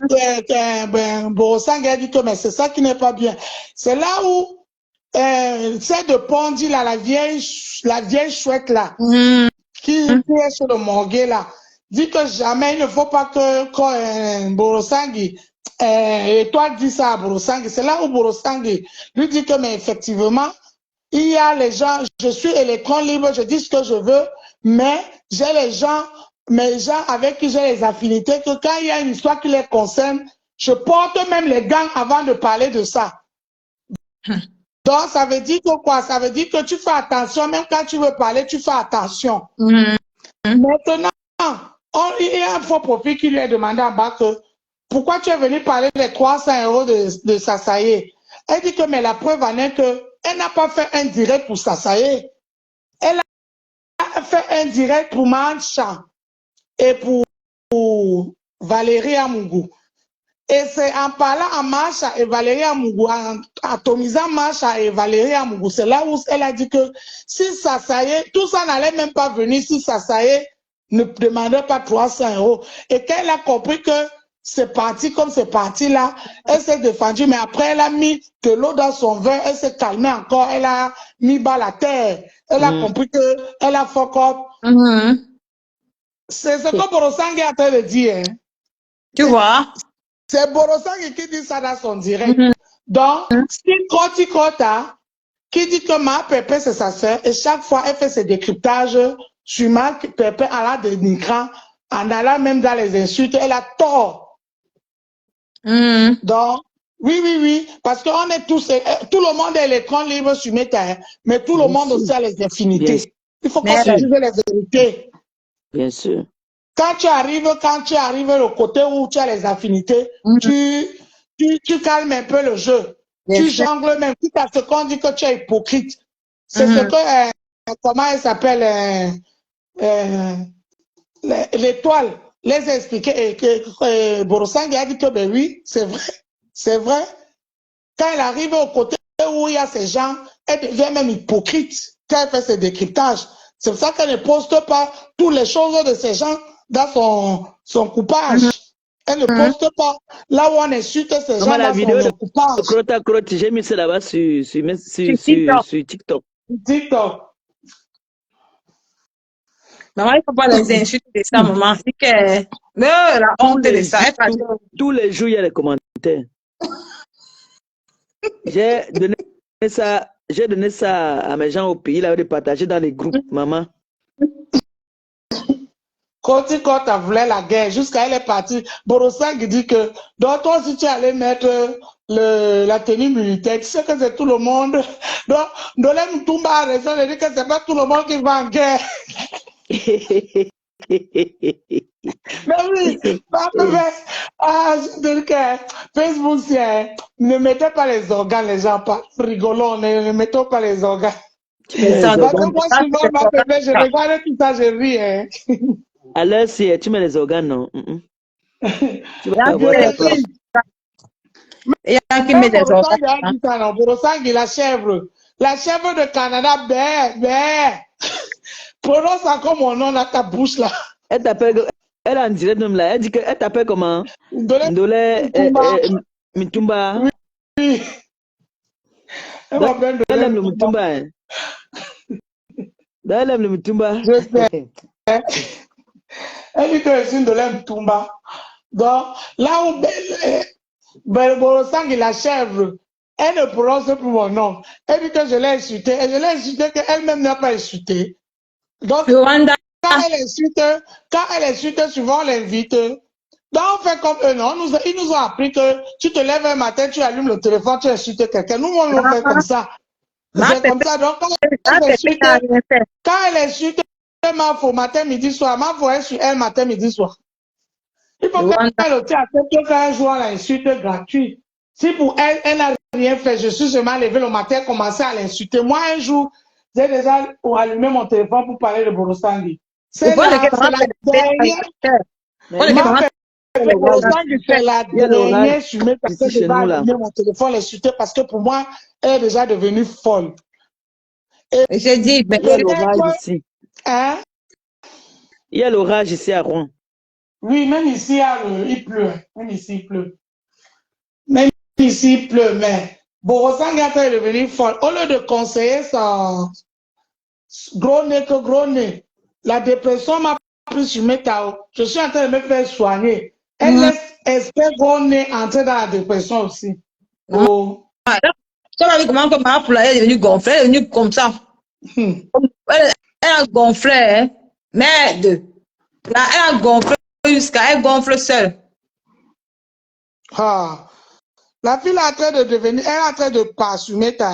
D: Borosangui a dit que mais c'est ça qui n'est pas bien. C'est là où c'est de Pondi là, la vieille chouette là, qui est sur le morgue là, dit que jamais il ne faut pas que Borosangui, et toi dis ça à Borosangui, c'est là où Borosangui lui dit que mais effectivement, il y a les gens, je suis électron libre, je dis ce que je veux, mais j'ai mes gens avec qui j'ai les affinités, que quand il y a une histoire qui les concerne, je porte même les gants avant de parler de ça. Donc, ça veut dire que quoi? Ça veut dire que tu fais attention, même quand tu veux parler, tu fais attention. Maintenant, il y a un faux profil qui lui a demandé en bas que pourquoi tu es venu parler des 300 € de Sasaye? Elle dit que mais la preuve en est qu'elle n'a pas fait un direct pour Sasaye. Elle a fait un direct pour Mancha et pour Valérie Amougou. Et c'est en parlant à Macha et Valérie Amougou, en atomisant Macha et Valérie Amougou, c'est là où elle a dit que si Sasaye, tout ça n'allait même pas venir si Sasaye ne demandait pas 300 €. Et quand elle a compris que c'est parti comme c'est parti là, elle s'est défendue, mais après elle a mis de l'eau dans son verre, elle s'est calmée encore, elle a mis bas la terre. Elle a compris qu'elle a fuck up. C'est ce que Borosangui est en train de dire. Hein.
A: Tu vois?
D: C'est Borosangui qui dit ça dans son direct. Donc, si Croti Kota, qui dit que ma Pépé c'est sa soeur, et chaque fois elle fait ses décryptages sur ma Pépé en la dénigrant, en allant même dans les insultes, elle a tort. Donc, oui, parce qu'on est tous, tout le monde est l'écran libre sur Meta, mais tout le monde aussi a les affinités. Il faut qu'on se dise les vérités.
C: Bien sûr.
D: Quand tu arrives le côté où tu as les affinités, tu calmes un peu le jeu. Tu jongles même, quitte à ce qu'on dit que tu es hypocrite. C'est ce que, comment elle s'appelle, l'étoile les a expliqué, et que Borosangui a dit que ben oui, c'est vrai. Quand elle arrive au côté où il y a ces gens, elle devient même hypocrite quand elle fait ses décryptages. C'est pour ça qu'elle ne poste pas toutes les choses de ces gens dans son coupage. Elle ne poste pas là où on insulte ces gens dans son coupage.
C: J'ai mis ça là-bas sur TikTok.
D: TikTok.
A: Maman, il ne faut pas les insulter de ça, maman. C'est que la honte de ça.
C: Tous les jours, il y a les commentaires. J'ai donné donné ça à mes gens au pays, là, de partager dans les groupes, maman.
D: Quand elle voulait la guerre, jusqu'à elle est partie. Borosang dit que, donc toi, si tu allais mettre la tenue militaire, tu sais que c'est tout le monde. Donc, Dolem Toumba a raison de dire que c'est pas tout le monde qui va en guerre. Mais oui, je dis que Facebook, ne mettez pas les organes, les gens, pas rigolons, ne mettez pas les organes. Parce que moi, souvent, je regarde tout ça, je ris, hein.
C: Alors, si tu mets les organes, non. Tu vas
A: avoir
C: ta place.
A: Il y a qui met des organes.
D: La chèvre de Canada, prononce encore mon nom dans ta bouche là.
C: Elle t'appelle, elle en direct même là, elle dit qu'elle t'appelle comment? Ndolé Mitumba.
D: Oui.
C: Elle aime le Mitumba. Elle aime le Mitumba.
D: Je sais. Elle dit que je suis Ndolé Mitumba. Donc, là où Borosang et la chèvre, elle ne prononce plus mon nom. Elle dit que je l'ai insulté. Et je l'ai insulté qu'elle-même n'a pas insulté. Donc, quand elle insulte, souvent on l'invite. Donc, on fait comme eux, non? Ils nous ont appris que tu te lèves un matin, tu allumes le téléphone, tu insultes quelqu'un. Nous, on fait comme ça. C'est comme ça. Donc, quand elle insulte, Mafo, matin, midi, soir, Mafo est sur elle, matin, midi, soir. Il faut qu'elle aussi accepte qu'un jour, l'insulte gratuite. Si pour elle, elle n'a rien fait, je suis seulement levé le matin, commencé à l'insulter. Moi, un jour, j'ai déjà allumé mon téléphone pour parler de Borosangi. C'est la dernière. C'est la dernière, je mets parce que je vais allumer mon téléphone, l'insulter parce que pour moi, elle est déjà devenue folle.
A: Et j'ai dit, mais
C: il y a l'orage ici.
D: Hein?
C: Il y a l'orage ici à Rouen.
D: Oui, même ici, il pleut. Même ici, il pleut. Même ici, il pleut, mais Borosanga est devenu folle. Au lieu de conseiller son gros nez que gros nez, la dépression m'a pris sur mes taos. Je suis en train de me faire soigner. Elle laisse espèce gros nez entrer dans la dépression aussi. Oh.
A: Tu as vu comment ma poule est devenue gonflée, elle est devenue comme ça. Elle a gonflé, hein. Merde. Là, elle a gonflé jusqu'à elle gonfle seule.
D: Ah. La fille est en train de devenir, elle est en train de pas assumer ta.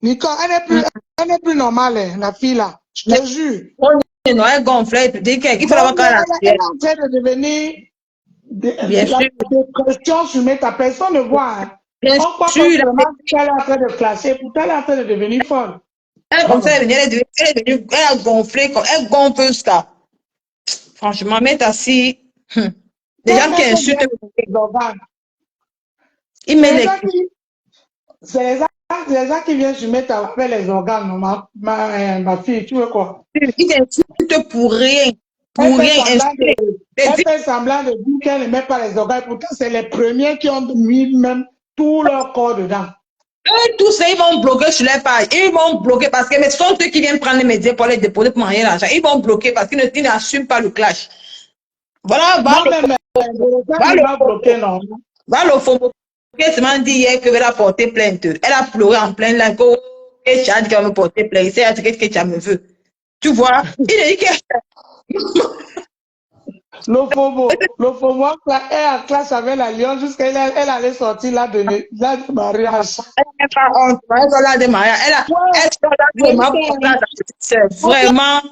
D: Nicole, elle n'est plus normale, hein, la fille là. Je te jure.
A: Non, elle gonfle, il faut l'avoir quand
D: elle est en train de devenir.
A: Bien sûr.
D: La question sur ta personne ne voit. Hein.
A: Bien sûr.
D: Elle est en train de clasher, pourtant elle est en train de devenir folle.
A: Elle a gonflé, elle gonfle jusqu'à. Franchement, mais assis. Les gens qui insultent. Ils mettent
D: c'est les gens qui viennent se mettre à faire les organes, ma fille, tu veux quoi?
A: Ils insultent pour rien. Pour rien.
D: Elle fait semblant de dire qu'elle ne met pas les organes, pourtant c'est les premiers qui ont mis même tout leur corps dedans.
A: Eux tous, ils vont bloquer sur les pages. Ils vont bloquer parce que ce sont eux qui viennent prendre les médias pour les déposer pour marier l'argent. Ils vont bloquer parce qu'ils n'assument pas le clash. Voilà, va l'homophobie. Elle m'a dit hier qu'elle a porté plainte. Elle a pleuré en plein live. Et tu as dit qu'elle va me porter plainte. C'est ce que tu me veux. Tu vois? Il a dit que.
D: L'homophobie, elle est en classe avec la Lyon jusqu'à elle allait sortir là de mariage.
A: Elle n'est pas honte. Elle est là de mariage. Elle est là de vraiment.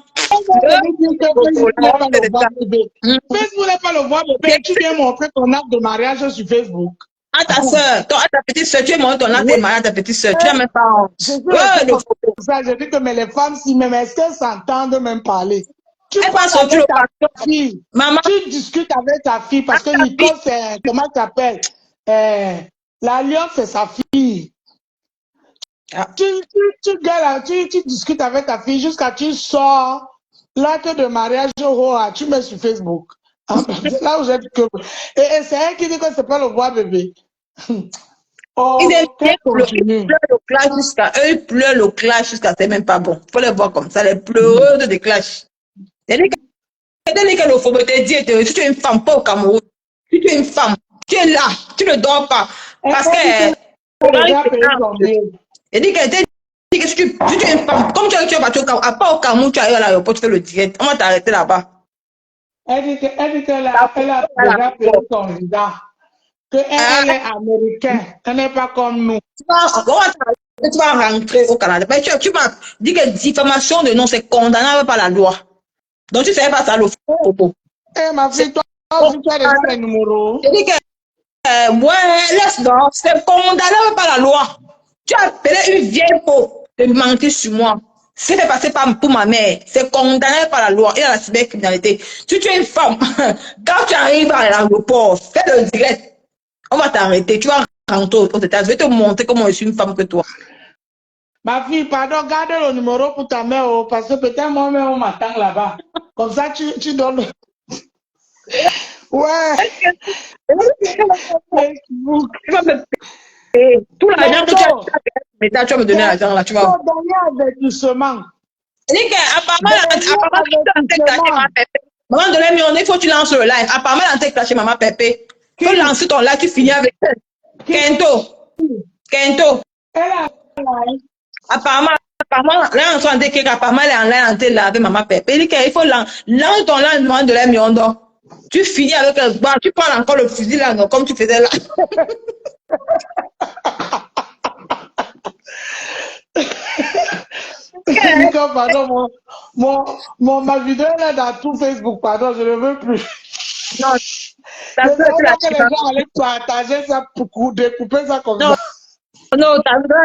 D: Facebook n'est pas le voir bébé. Tu viens montrer ton acte de mariage sur Facebook.
A: À ta soeur, à ta petite soeur, tu es montré ton acte de mariage à ta petite soeur. Tu n'as même pas honte.
D: Je dis que mais les femmes, si même est-ce qu'elles s'entendent même parler? Tu tu discutes avec ta fille parce que Nicole, c'est, comment tu t'appelles? La Lyon, c'est sa fille. Ah. Tu discutes avec ta fille jusqu'à tu sors l'acte de mariage, tu mets sur Facebook. C'est là où j'ai dit que. Et c'est elle qui dit que c'est pas le bois bébé.
A: Oh, ils pleurent le clash jusqu'à c'est même pas bon. Il faut les voir comme ça, les pleureuses de clash. C'est-à-dire que l'homophobie te dit, si tu es une femme, pas au Cameroun, si tu es une femme, tu es là, tu ne dors pas. Parce que. Et dit qu'elle était dit que si tu es une femme, comme tu es parti au Cameroun, à part au Cameroun, tu arrives à l'aéroport, tu fais le direct. On va t'arrêter là-bas.
D: Elle dit qu'elle a déjà payé son visa. Qu'elle est américaine. Elle n'est pas comme nous.
A: Tu vas rentrer au Canada. Mais tu m'as dit que diffamation de nom, c'est condamnable par la loi. Donc tu ne savais pas ça le propos.
D: Eh, ma fille, toi aussi, tu as déjà les numéros.
A: Je dis que, ouais, laisse donc, c'est condamnable par la loi. Tu as appelé une vieille peau de mentir sur moi. C'est fait passer pour ma mère. C'est condamné par la loi et la cybercriminalité. Si tu es une femme, quand tu arrives à l'aéroport, fais le direct. On va t'arrêter. Tu vas rentrer aux États. Je vais te montrer comment je suis une femme que toi.
D: Ma fille, pardon, garde le numéro pour ta mère, parce que peut-être moi-même, on m'attend là-bas. Comme ça, tu donnes. Ouais. Facebook.
A: Tu vas me payer tout l'argent que tu as. Tu vas me donner l'argent là. Tu vas.
D: Donner avertissement.
A: Dis qu'apparemment, maman de l'émission, il faut que tu lances le live. Apparemment, dans tes clashés, maman Pépé. Tu peux lancer ton live, tu finis avec Kento. Kento. Apparemment, là, on s'en dit qu'apparemment, elle est en live en télé avec maman Pépé. Il dit qu'il faut lancer ton live, maman de l'émission. Tu finis avec un bar, tu prends encore le fusil là, non, comme tu faisais là.
D: Pardon, ma vidéo là dans tout Facebook, pardon, je ne veux plus.
A: Non,
D: que les gens allaient partager ça pour découper ça comme ça.
A: Non,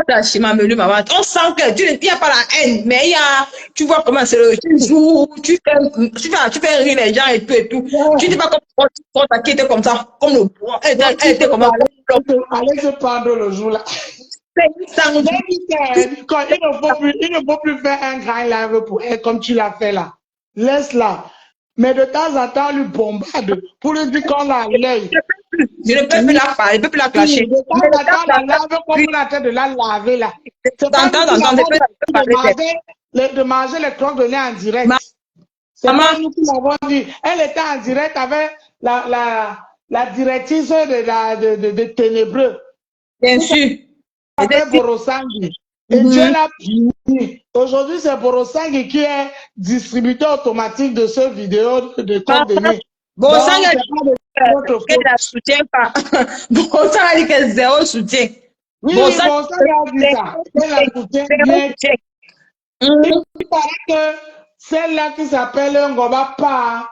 A: t'as chimamelu, maman. On sent que il n'y a pas la haine, mais il y a, tu vois comment c'est le, tu joues, tu fais rire les gens et tout et tout. Tu dis pas comme ta qui était comme ça, comme le bois. Elle était comme ça.
D: Allez se prendre le jour là. Il ne faut plus faire un grand live pour elle comme tu l'as fait là. Laisse-la. Mais de temps en temps, lui bombarde pour lui dire qu'on a l'œil.
A: Je ne peux plus la parler, je ne peux plus la clasher.
D: De temps en temps, la lave comme on a fait de la laver là. C'est pas de manger les crocs de nez en direct. C'est pas nous qui l'avons dit. Elle était en direct avec la directrice de Ténébreux.
A: Bien sûr.
D: Avec Borosangi. Et Dieu l'a puni. Aujourd'hui, c'est Borosangi qui est distributeur automatique de ce vidéo de contenu.
A: Borosangi qu'elle ne soutient pas. Borosangi a dit qu'elle zéro soutien.
D: Oui, Borosangi a dit ça. Elle la soutient bien. Il paraît que celle-là qui s'appelle Ngoba Pa,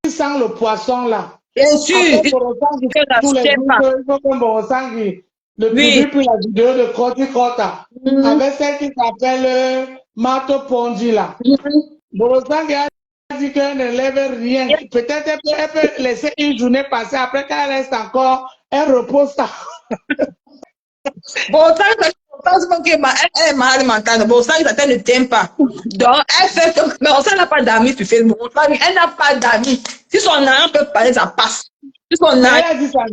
D: qui sent le poisson là.
A: Bien sûr.
D: Borosangi, tous les jours, il faut que Borosangi le public pour la vidéo de Koti Kota, avec celle qui s'appelle Mato Pondi là. Borosangi a dit qu'elle ne lève rien. Peut-être elle peut laisser une journée passer, après qu'elle reste encore, elle repose ça.
A: Borosangi, elle est malade mentale. Borosangi, ça ne tient pas. Donc, elle fait que, mais Borosangi n'a pas d'amis sur Facebook. Elle n'a pas d'amis. Si son ami peut parler, ça passe. Si son ami
D: a dit ça.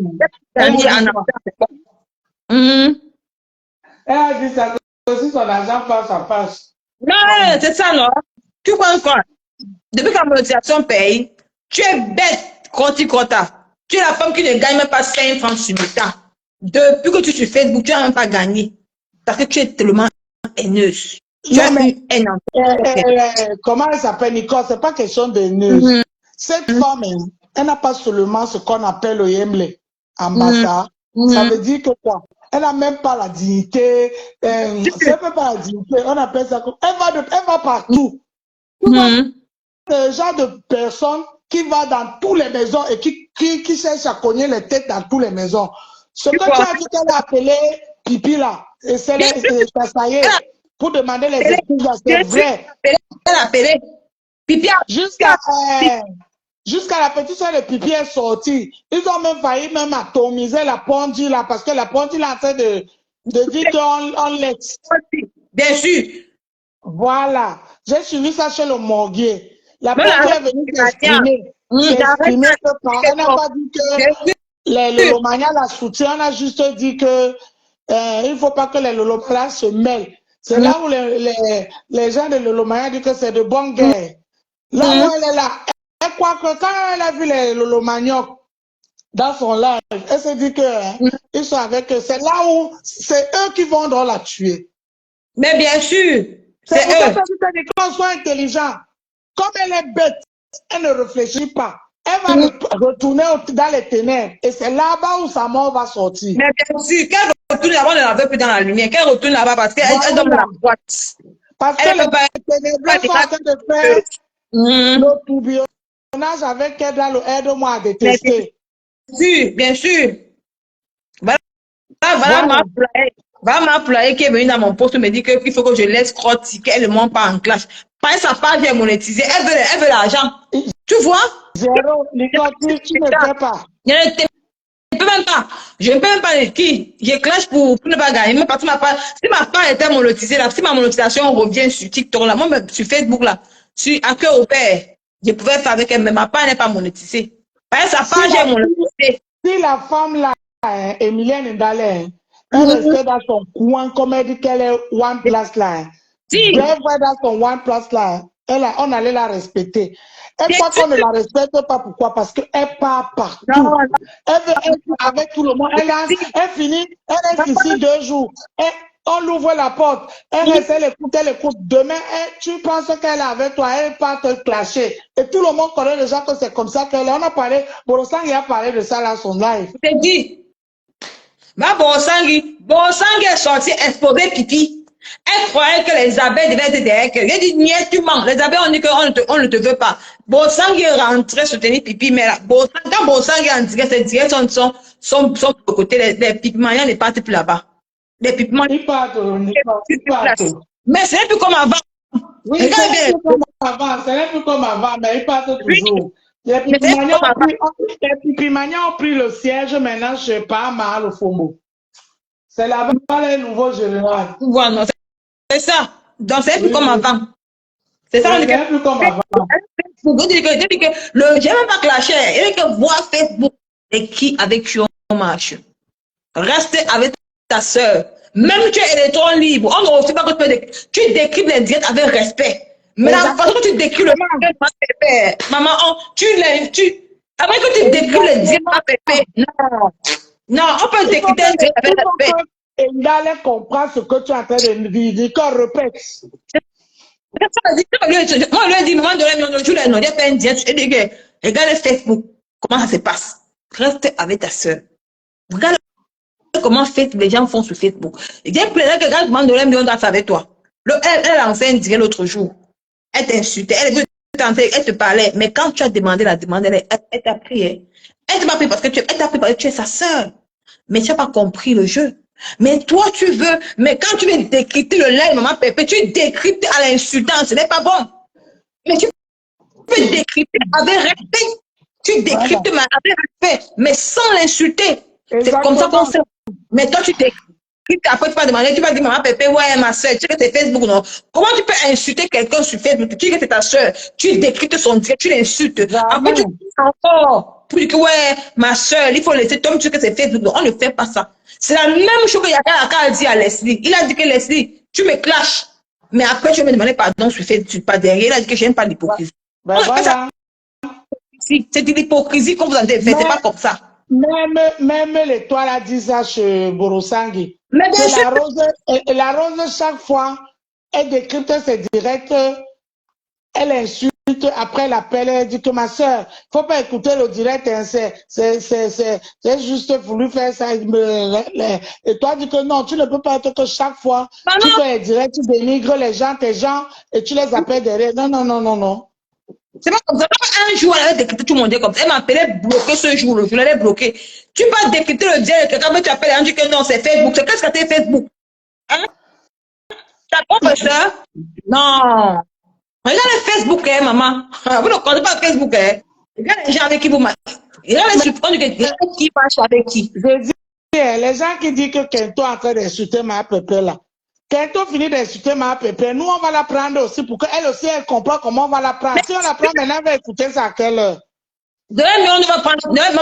D: Elle a dit ça, si son argent passe, ça passe.
A: Non, c'est ça, non. Tu crois quoi? Depuis que la monétisation paye, tu es bête, Kota. Tu es la femme qui ne gagne même pas 5 francs sur le tas. Depuis que tu es sur Facebook, tu n'as même pas gagné. Parce que tu es tellement haineuse. Tu as une haine.
D: Comment elle s'appelle, Nicole? C'est pas question d'haineuse. Cette femme, elle n'a pas seulement ce qu'on appelle le Yemle, ambassade. Ça veut dire que quoi? Elle n'a même pas la dignité. C'est même pas la dignité. On appelle ça comme. Elle va partout. Le genre de personne qui va dans toutes les maisons et qui cherche à cogner les têtes dans toutes les maisons. Ce que tu as vu qu'elle a appelé Pipi là, et c'est ça y est, pour demander les excuses, c'est vrai.
A: Elle a appelé Pipi.
D: Jusqu'à la petite soeur de Pipi est sortie. Ils ont même failli même atomiser la Pondi là, parce que la Pondi là, en train de dire qu'on laisse.
A: Bien sûr.
D: Voilà. J'ai suivi ça chez le morguier. La Pondi est venue s'exprimer. Elle n'a pas dit que les Lolomania la soutiennent. On a juste dit que il ne faut pas que les Lolomania se mêlent. C'est là où les gens de Lolomania disent que c'est de bonne guerre. Là où elle est là. Elle croit que quand elle a vu les Lolomaniok, dans son live. Elle se dit que ils sont avec eux. C'est là où c'est eux qui vont donc la tuer.
A: Mais bien sûr,
D: C'est
A: c'est
D: pour ça
A: eux.
D: que quand soit intelligent, comme elle est bête, elle ne réfléchit pas. Elle va retourner dans les ténèbres. Et c'est là-bas où sa mort va sortir.
A: Mais bien sûr, qu'elle retourne là-bas, on ne la veut plus dans la lumière. Qu'elle retourne là-bas parce qu'elle
D: Voilà.
A: donne la boîte.
D: Parce que
A: Elle
D: les
A: peut pas
D: ténébreux sont en train de faire le tourbillonnage avec elle dans le aide-moi à détester.
A: Bien sûr. Voilà ma employée qui est venue dans mon poste me dit qu'il faut que je laisse crotte, qu'elle ne monte pas en clash. Pas sa page est monétisée, elle veut l'argent. Tu vois?
D: Zéro, Nicole, tu ne fais pas.
A: Je ne peux même pas. Je ne peux même pas avec qui. Je clash pour ne pas gagner. Même parce que si ma page était monétisée, là, si ma monétisation revient sur TikTok, là, moi, sur Facebook, là, sur à cœur au père, je pouvais faire avec elle, mais ma page n'est pas monétisée. Parce que sa page est monétisée.
D: Si la femme là, Emilienne Ndalé, elle restait dans son coin, comme elle dit qu'elle est one plus là. Si. Elle va dans son one plus là, on allait la respecter. Elle croit qu'on ne la respecte pas. Pourquoi? Parce qu'elle part partout. Non. Elle veut être avec tout le monde. Elle finit, elle est ici 2 jours. On l'ouvre la porte. Elle reste, elle écoute. Demain, tu penses qu'elle est avec toi, elle part te clasher. Et tout le monde connaît déjà que c'est comme ça qu'elle est. On a parlé, Borosang a parlé de ça dans son live.
A: Je te dis, Borosang est sorti exposer Pipi. Elle croyait que les abeilles devaient être derrière elle. J'ai dit, niais, tu mens. Les abeilles ont dit qu'on ne te veut pas. Borosang est rentré soutenir Pipi, mais là, quand Borosang est en direct, ses directs sont de côté. Les pigments ne partent plus là-bas. Les pigments.
D: Ils partent.
A: Mais c'est plus comme avant.
D: Oui, c'est plus comme avant, mais ils partent toujours. Les Pipimaniens ont pris le siège maintenant chez Pama, le Fombo. C'est là-bas les nouveaux généraux.
A: Voilà, c'est ça. Donc, c'est plus comme avant. C'est ça, on dit que.
D: Plus comme avant.
A: J'ai même pas clashé. Il y a que voir Facebook et qui avec qui on marche. Reste avec ta soeur. Même tu es électron libre. On ne refuse pas que tu décris les directs avec respect. Mais la façon que tu décris le maman, après que tu décris les directs avec respect. Non, on peut décrire les directs avec respect.
D: Et d'aller comprendre ce que tu es en train de dire, qu'on répète.
A: Moi, je lui ai dit, maman, je lui ai fait un direct. Je lui ai dit, regarde Facebook, comment ça se passe. Reste avec ta soeur. Regarde comment les gens font sur Facebook. J'ai plaisir que quand maman de l'aime, on doit faire avec toi. Elle a lancé un direct l'autre jour. Elle t'insultait, elle te parlait. Mais quand tu as demandé la demande, elle t'a pris. Elle t'a pris parce que tu es sa soeur. Mais tu n'as pas compris le jeu. Mais toi, tu veux, mais quand tu veux décrypter le lait, maman Pépé, tu décryptes à l'insultant, ce n'est pas bon. Mais tu peux décrypter avec respect. Tu décryptes avec respect, mais sans l'insulter. C'est comme ça qu'on sait. Mais toi, tu décryptes, après tu vas demander, tu vas dire, maman Pépé, ouais, ma soeur, tu sais que c'est Facebook, non? Comment tu peux insulter quelqu'un sur Facebook? Tu dis que c'est ta soeur, tu décryptes son direct, tu l'insultes. Après, tu dis encore, pour dire que ouais, ma soeur, il faut laisser, toi, tu sais que c'est Facebook, non? On ne fait pas ça. C'est la même chose que Yaka a dit à Leslie. Il a dit que Leslie, tu me clashes. Mais après, tu me demander pardon sur Facebook, pas derrière. Il a dit que je n'aime pas l'hypocrisie.
D: Voilà.
A: C'est de l'hypocrisie qu'on vous a fait. C'est pas comme ça.
D: Même l'étoile a dit ça chez Borosangui.
A: Mais bien sûr.
D: La rose, chaque fois, elle décrypte ses directs, elle insulte. Après l'appel, elle dit que ma soeur, faut pas écouter le direct, hein, c'est juste voulu faire ça. Et toi, dis que non, tu ne peux pas être que chaque fois, tu fais un direct, tu dénigres les gens, tes gens, et tu les appelles derrière. Non.
A: C'est pas comme ça. Un jour, elle a décrypté tout le monde comme ça. Elle m'appelait bloquer ce jour, je l'avais bloqué. Tu vas décrypter le direct, quelqu'un tu appelles, elle dit que non, c'est Facebook. C'est qu'est-ce que c'est Facebook? Hein? Ta propre soeur? Non. Regardez Facebook, hein, maman. Vous ne connaissez pas Facebook, hein. Regardez les gens avec qui vous marchez. Regardez qui marche avec qui.
D: Je dis, les gens qui disent que Kento est en train d'insulter ma pépé là. Kento finit d'insulter ma pépé. Nous, on va la prendre aussi pour qu'elle aussi, elle comprenne comment on va la prendre. Si on la prend maintenant, elle va écouter ça à quelle heure?
A: Demain, on va prendre. Maman,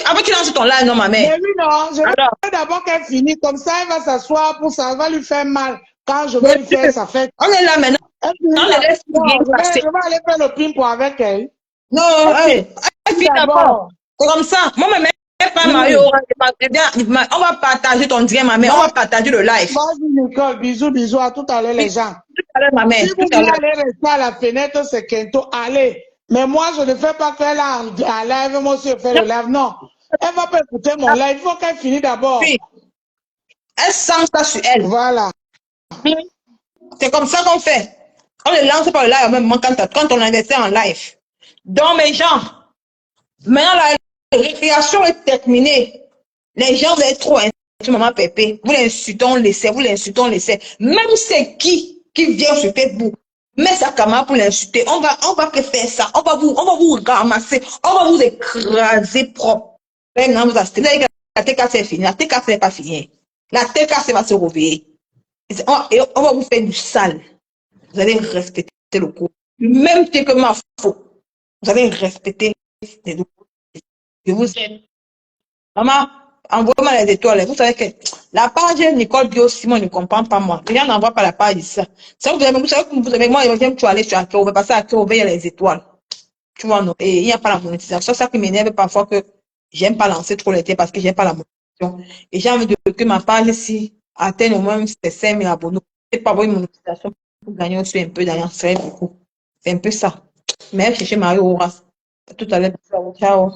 A: avant tu lances ton live, non, ma mère.
D: Mais oui, non. Je veux d'abord qu'elle finisse. Comme ça, elle va s'asseoir pour ça. Ça va lui faire mal. Quand je vais lui faire, ça fait.
A: On est là maintenant. On les laisse
D: je vais aller faire le pimpo avec elle.
A: Non, elle finit d'abord. C'est comme ça. Moi, ma mère pas Mario, on va partager ton direct, ma mère. On va partager le live.
D: Vas-y, Nicole. Bisous, bisous. À tout à l'heure, les gens.
A: Tout à l'heure, ma mère.
D: Si vous
A: Tout à
D: voulez
A: l'heure.
D: aller rester à la fenêtre, c'est Kento, allez. Mais moi, je ne fais pas qu'elle a en live, moi aussi, je fais le live. Non. Elle va pas écouter mon live. Il faut qu'elle finisse d'abord.
A: Puis, elle sent ça sur elle.
D: Voilà.
A: C'est comme ça qu'on fait. On le lance par le live en même moment quand on investit en live. Donc, mes gens, maintenant la récréation est terminée. Les gens vont être trop insultés, maman Pépé. Vous l'insultez, on laissait, vous l'insultez, on laissait. Même c'est qui vient sur Facebook, met sa caméra pour l'insulter. On va que faire ça. On va vous ramasser. On va vous écraser propre. Maintenant, vous assistez. Vous savez que la TK c'est fini. La TK c'est pas fini. La TK va se réveiller. Et on va vous faire du sale. Vous allez respecter le coup. Même si que ma faute, vous allez respecter les deux. Je vous aime. Maman, envoyez-moi les étoiles. Vous savez que la page Nicole Bio Simon ne comprend pas moi. Les gens n'envoient pas la page ici. Ça, vous savez que vous avez, moi, j'aime tu aller sur Akio, on va passer à Akio, il y a les étoiles. Tu vois, non. Et il n'y a pas la monétisation. C'est ça qui m'énerve parfois que j'aime pas lancer trop les parce que j'aime pas la monétisation. Et j'ai envie de que ma page ici atteigne au moins 5 000 abonnés. C'est pas avoir une monétisation pour gagner aussi un peu d'argent. C'est un peu ça. Mais chercher Mario Horace. Tout à l'heure. Ciao.